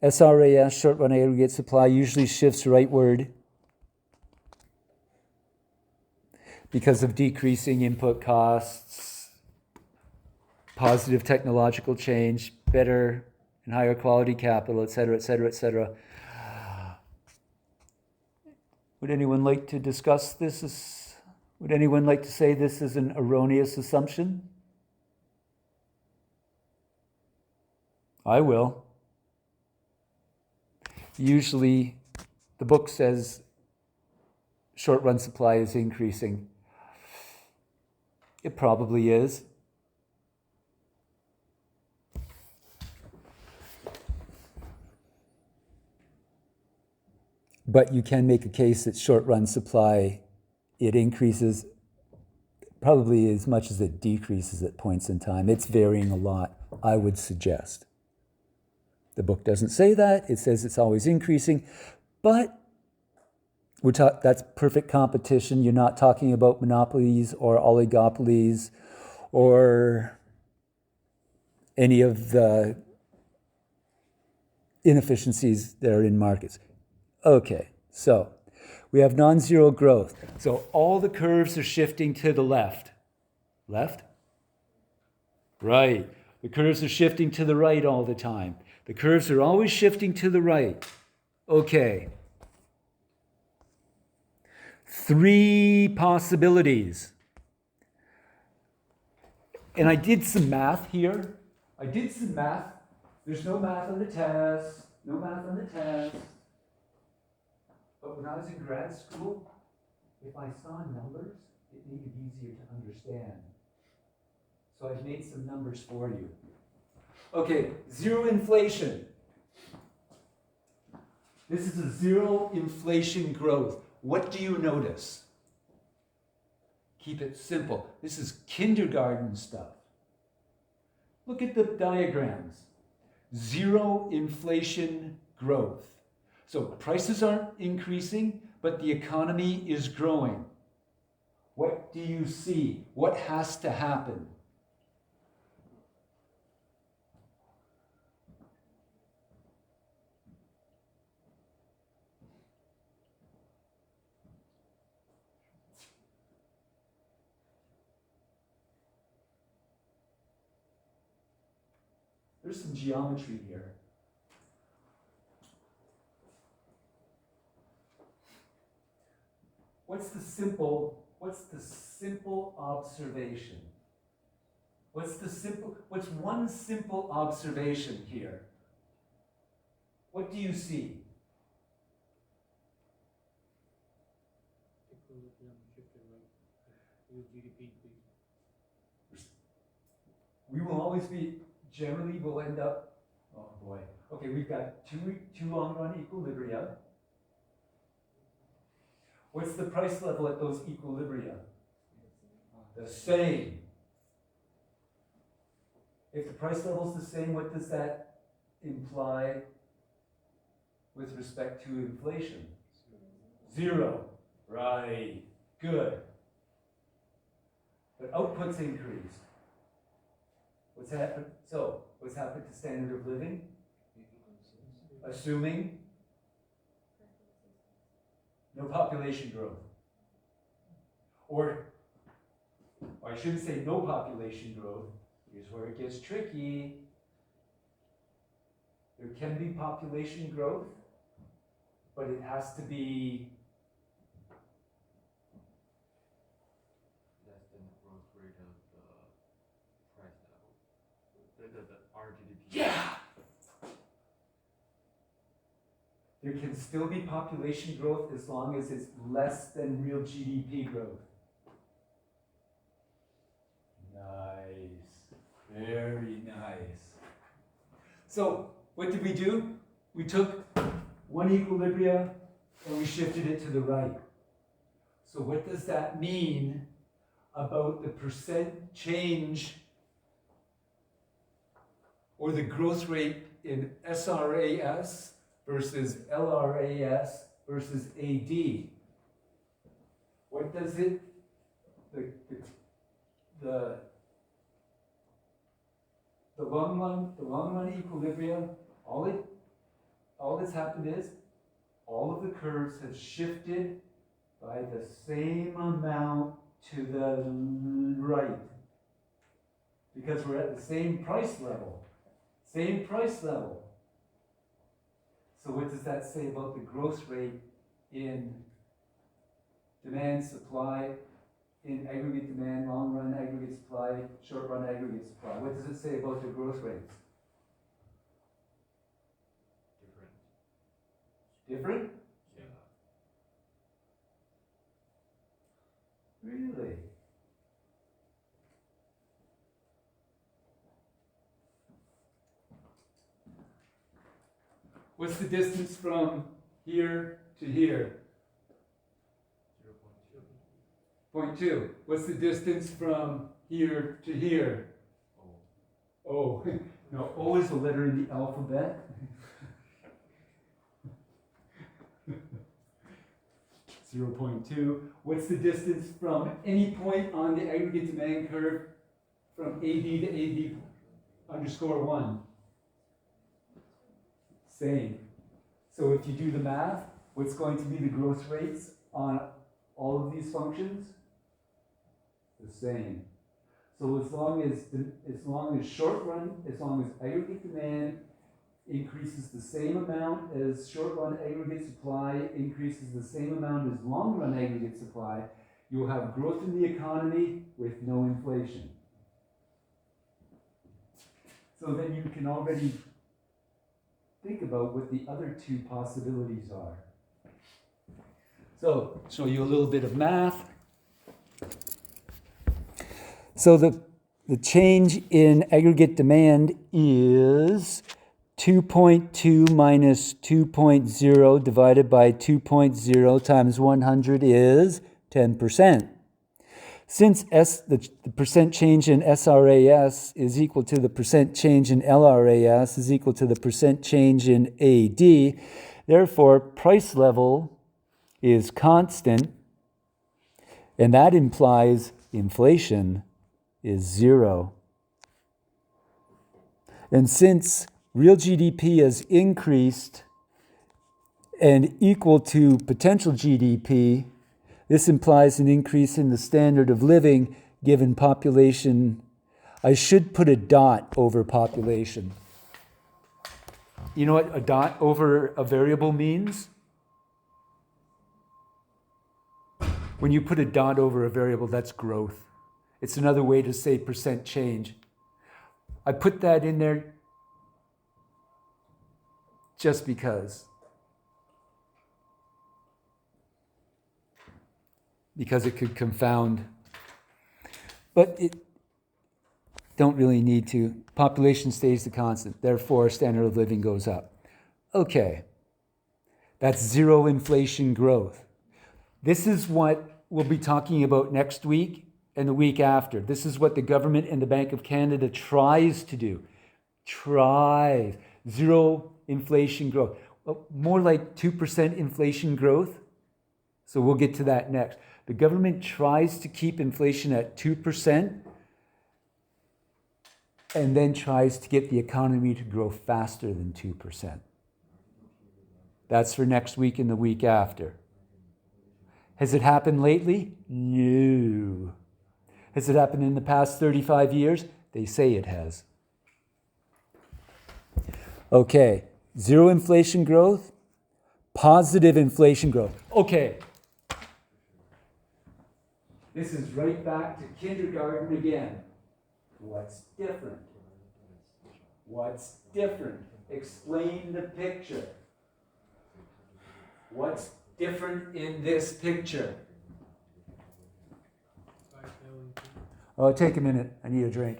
SRAS, short-run aggregate supply, usually shifts rightward because of decreasing input costs, positive technological change, better and higher quality capital, et cetera, et cetera, et cetera. Would anyone like to discuss this? Would anyone like to say this is an erroneous assumption? I will. Usually, the book says short-run supply is increasing. It probably is. But you can make a case that short-run supply, it increases probably as much as it decreases at points in time. It's varying a lot, I would suggest. The book doesn't say that. It says it's always increasing. But that's perfect competition. You're not talking about monopolies or oligopolies or any of the inefficiencies that are in markets. Okay, so We have non-zero growth. So all the curves are shifting to the left. Left? Right. The curves are shifting to the right all the time. The curves are always shifting to the right. Okay. 3 possibilities. And I did some math here. There's no math on the test. But when I was in grad school, if I saw numbers, it made it easier to understand. So I've made some numbers for you. Okay, zero inflation. This is a zero inflation growth. What do you notice? Keep it simple. This is kindergarten stuff. Look at the diagrams. Zero inflation growth. So prices aren't increasing, but the economy is growing. What do you see? What has to happen? There's some geometry here. What's the simple observation? What's one simple observation here? What do you see? Equilibrium shifted right. Real GDP increase. We will always be, generally we'll end up, oh boy. Okay, we've got two long-run equilibria. What's the price level at those equilibria? The same. If the price level is the same, what does that imply with respect to inflation? 0. Right. Good. But outputs increased. What's happened? So, what's happened to standard of living? Assuming no population growth. Or I shouldn't say no population growth. Here's where it gets tricky. There can be population growth, but it has to be less than the growth rate of the price level. The RGDP. yeah. There can still be population growth as long as it's less than real GDP growth. Nice. Very nice. So, what did we do? We took one equilibria and we shifted it to the right. So what does that mean about the percent change or the growth rate in SRAS versus LRAS versus AD? What does it, the long run equilibrium, all that's happened is all of the curves have shifted by the same amount to the right. Because we're at the same price level. Same price level. So what does that say about the growth rate in demand, supply, in aggregate demand, long run aggregate supply, short run aggregate supply? What does it say about the growth rates? Different? Yeah. Really? What's the distance from here to here? 0.2. 0.2. What's the distance from here to here? O. No, O is a letter in the alphabet. 0.2. What's the distance from any point on the aggregate demand curve from AD to AD_1? Same. So if you do the math, what's going to be the growth rates on all of these functions? The same. So as long as aggregate demand increases the same amount as short run aggregate supply increases the same amount as long run aggregate supply, you will have growth in the economy with no inflation. So then you can already think about what the other two possibilities are. So, show you a little bit of math. So the change in aggregate demand is 2.2 minus 2.0 divided by 2.0 times 100 is 10%. Since the percent change in SRAS is equal to the percent change in LRAS is equal to the percent change in AD, therefore price level is constant, and that implies inflation is 0. And since real GDP has increased and equal to potential GDP, this implies an increase in the standard of living given population. I should put a dot over population. You know what a dot over a variable means? When you put a dot over a variable, that's growth. It's another way to say percent change. I put that in there just because. Because it could confound. But it don't really need to. Population stays the constant. Therefore, standard of living goes up. Okay. That's zero inflation growth. This is what we'll be talking about next week and the week after. This is what the government and the Bank of Canada tries to do. Tries. Zero inflation growth. Well, more like 2% inflation growth. So we'll get to that next. The government tries to keep inflation at 2% and then tries to get the economy to grow faster than 2%. That's for next week and the week after. Has it happened lately? No. Has it happened in the past 35 years? They say it has. Okay, zero inflation growth, positive inflation growth. Okay. This is right back to kindergarten again. What's different? What's different? Explain the picture. What's different in this picture? Oh, take a minute. I need a drink.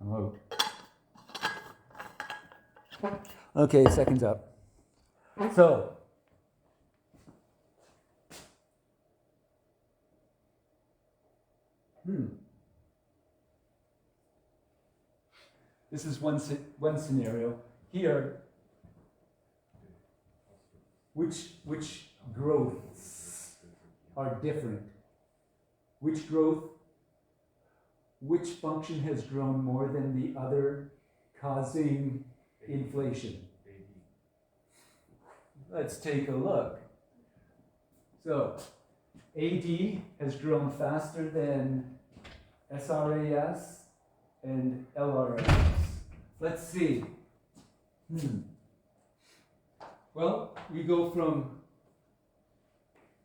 I'm out. Okay, seconds up. So, this is one scenario. Here, which growths are different? Which function has grown more than the other, causing inflation? Let's take a look. So, AD has grown faster than SRAS and LRAS. Let's see. Well, we go from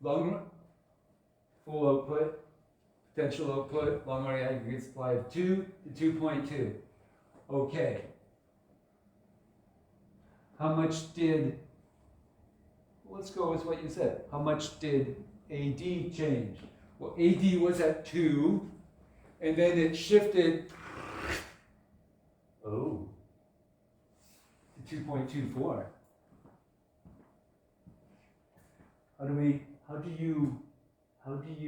long full output, potential output, long run aggregate supply of 2 to 2.2. Okay. How much did, let's go with what you said. How much did AD change? Well, AD was at 2, and then it shifted to 2.24. How do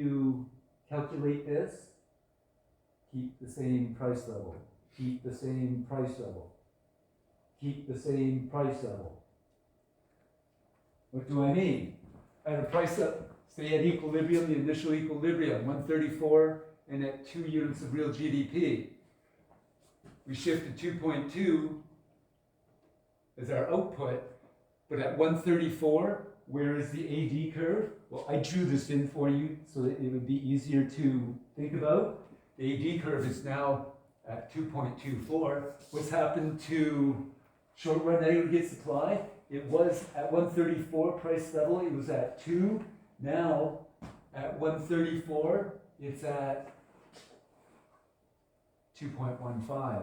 you calculate this? Keep the same price level. Keep the same price level. Keep the same price level. What do I mean? At a price up, say at equilibrium, the initial equilibrium, 134, and at 2 units of real GDP. We shift to 2.2 as our output. But at 134, where is the AD curve? Well, I drew this in for you so that it would be easier to think about. The AD curve is now at 2.24. What's happened to short run aggregate supply? It was at 134 price level, it was at 2. Now, at 134, it's at 2.15.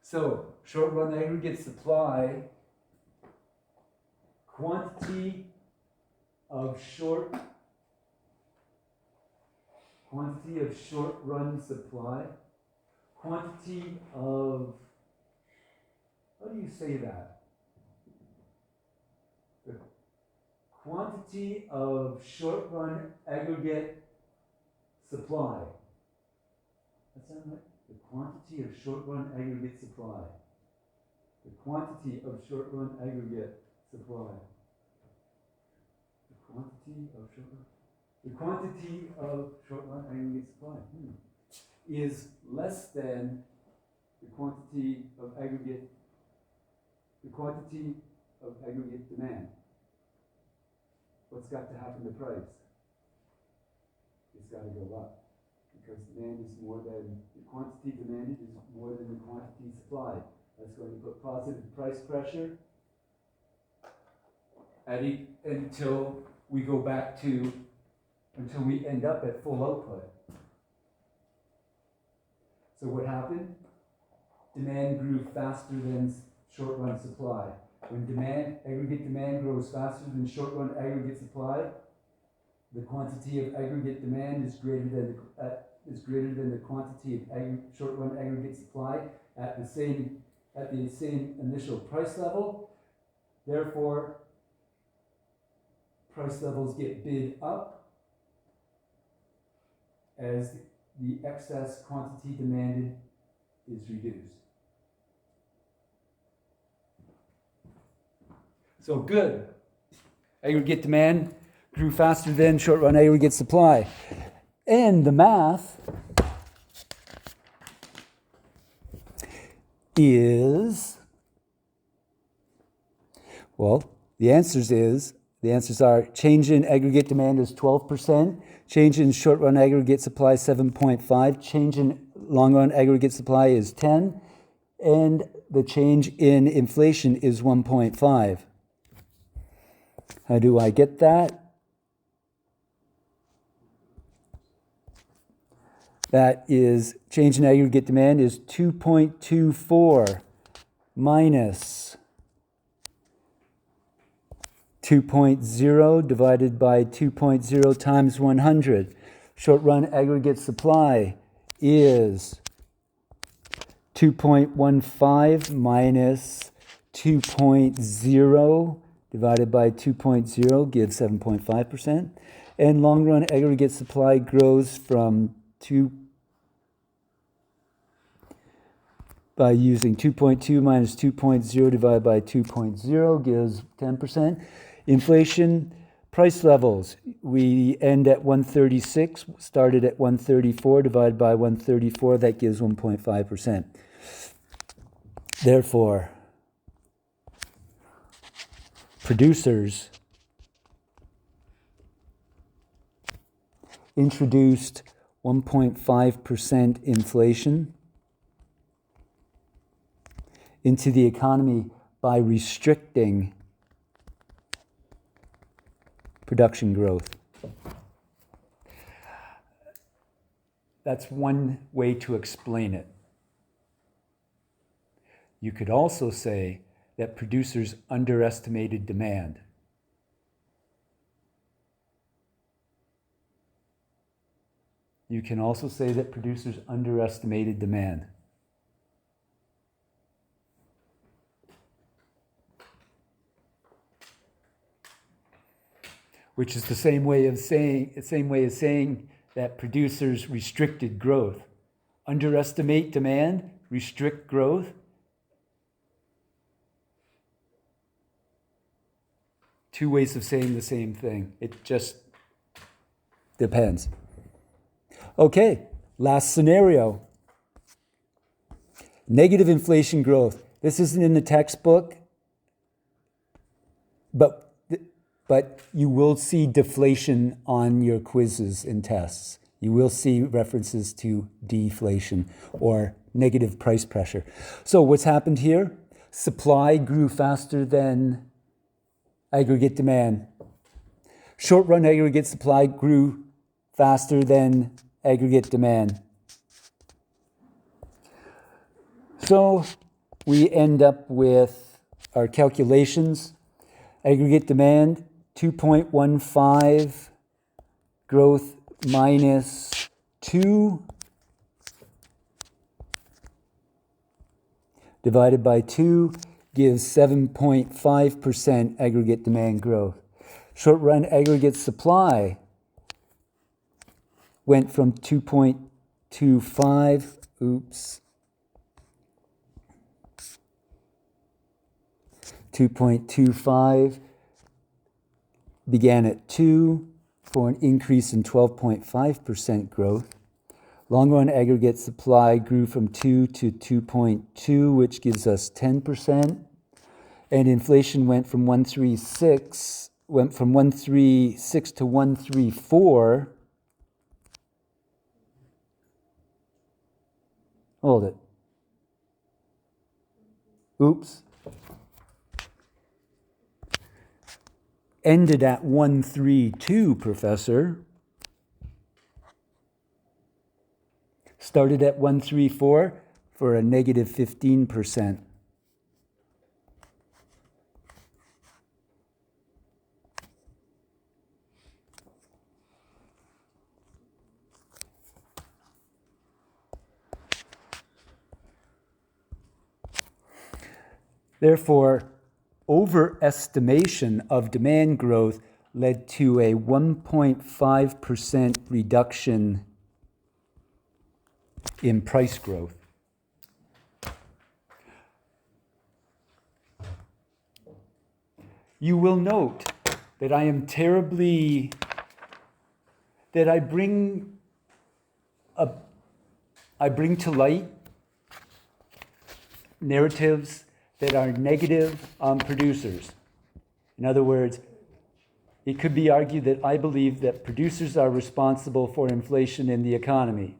So, short run aggregate supply, quantity of short run supply, quantity of, how do you say that? The quantity of short run aggregate supply. That sound right? The quantity of short run aggregate supply. The quantity of short run aggregate supply. The quantity of short run. The quantity of short run aggregate supply is less than the quantity of aggregate demand. What's got to happen to price? It's got to go up because demand is more than the quantity demanded is more than the quantity supplied. That's going to put positive price pressure until we go back to until we end up at full output. So what happened? Demand grew faster than short run supply. When aggregate demand grows faster than short run aggregate supply, the quantity of aggregate demand is greater than the quantity of short run aggregate supply at the same initial price level. Therefore, price levels get bid up as the excess quantity demanded is reduced. So good. Aggregate demand grew faster than short run aggregate supply. And the math is, well, the answers are change in aggregate demand is 12%, change in short run aggregate supply 7.5, change in long run aggregate supply is 10, and the change in inflation is 1.5. How do I get that? That is, change in aggregate demand is 2.24 minus 2.0 divided by 2.0 times 100. Short run aggregate supply is 2.15 minus 2.0 divided by 2.0 gives 7.5%. And long run aggregate supply grows from by using 2.2 minus 2.0 divided by 2.0 gives 10%. Inflation, price levels, we end at 136, started at 134, divided by 134, that gives 1.5%. Therefore, producers introduced 1.5% inflation into the economy by restricting production growth. That's one way to explain it. You could also say that producers underestimated demand. You can also say that producers underestimated demand. Which is the same way of saying that producers restricted growth. Underestimate demand, restrict growth. Two ways of saying the same thing. It just depends. Okay, last scenario. Negative inflation growth. This isn't in the textbook. but you will see deflation on your quizzes and tests. You will see references to deflation or negative price pressure. So what's happened here? Supply grew faster than aggregate demand. Short-run aggregate supply grew faster than aggregate demand. So we end up with our calculations. Aggregate demand, 2.15, growth minus 2, divided by 2 gives 7.5% aggregate demand growth. Short-run aggregate supply went from 2.25, 2.25 began at 2 for an increase in 12.5% growth. Long-run aggregate supply grew from 2 to 2.2, which gives us 10%. And inflation went from 136 to 134. Hold it. Oops. Ended at 132, Professor. Started at 134 for a negative 15%. Therefore, overestimation of demand growth led to a 1.5% reduction in price growth. You will note that I bring to light narratives that are negative on producers. In other words, it could be argued that I believe that producers are responsible for inflation in the economy.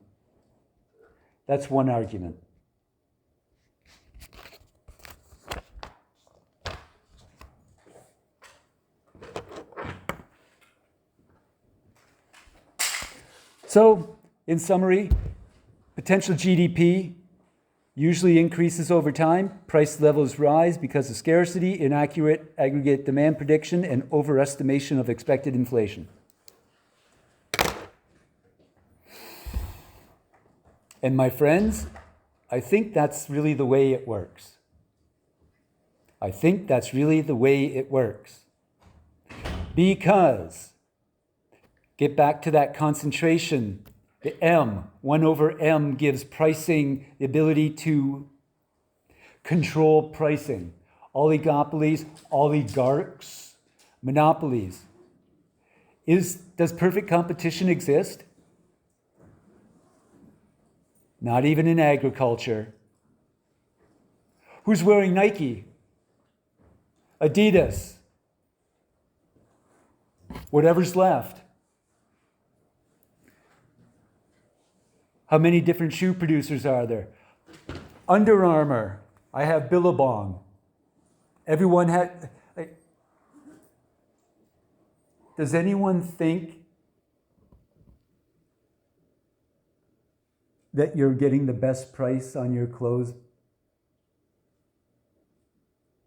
That's one argument. So, in summary, potential GDP usually increases over time. Price levels rise because of scarcity, inaccurate aggregate demand prediction, and overestimation of expected inflation. And my friends, I think that's really the way it works. I think that's really the way it works. Because, get back to that concentration, the M, 1 over M gives pricing the ability to control pricing. Oligopolies, oligarchs, monopolies. Does perfect competition exist? Not even in agriculture. Who's wearing Nike? Adidas. Whatever's left. How many different shoe producers are there? Under Armour. I have Billabong. Everyone had... Does anyone think that you're getting the best price on your clothes,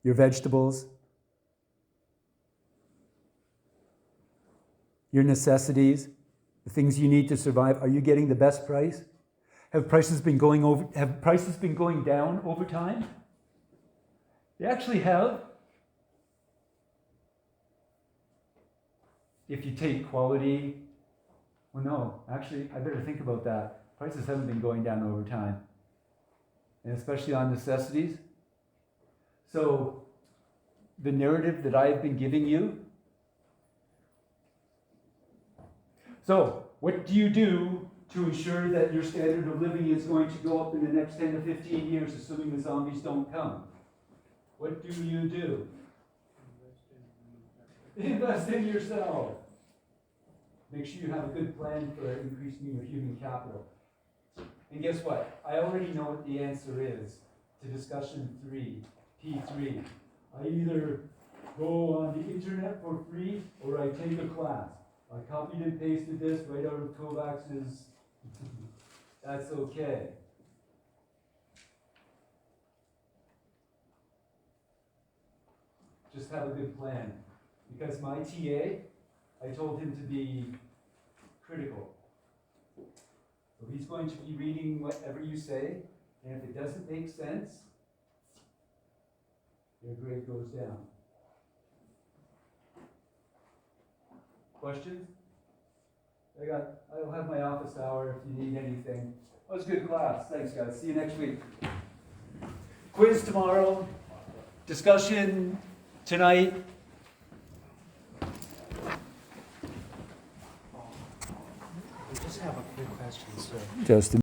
your vegetables, your necessities, the things you need to survive? Are you getting the best price? Have prices been going down over time? They actually have. If you take quality, well, no, actually, I better think about that. Prices haven't been going down over time, and especially on necessities. So the narrative that I've been giving you. So what do you do to ensure that your standard of living is going to go up in the next 10 to 15 years, assuming the zombies don't come? What do you do? Invest in Invest in yourself. Make sure you have a good plan for increasing your human capital. And guess what? I already know what the answer is to discussion 3, P3. I either go on the internet for free or I take a class. I copied and pasted this right out of Kovacs's. That's okay. Just have a good plan. Because my TA, I told him to be critical. So he's going to be reading whatever you say, and if it doesn't make sense, your grade goes down. Questions? I'll have my office hour if you need anything. That was a good class. Thanks, guys. See you next week. Quiz tomorrow. Discussion tonight. We just have a quick question, sir. Justin.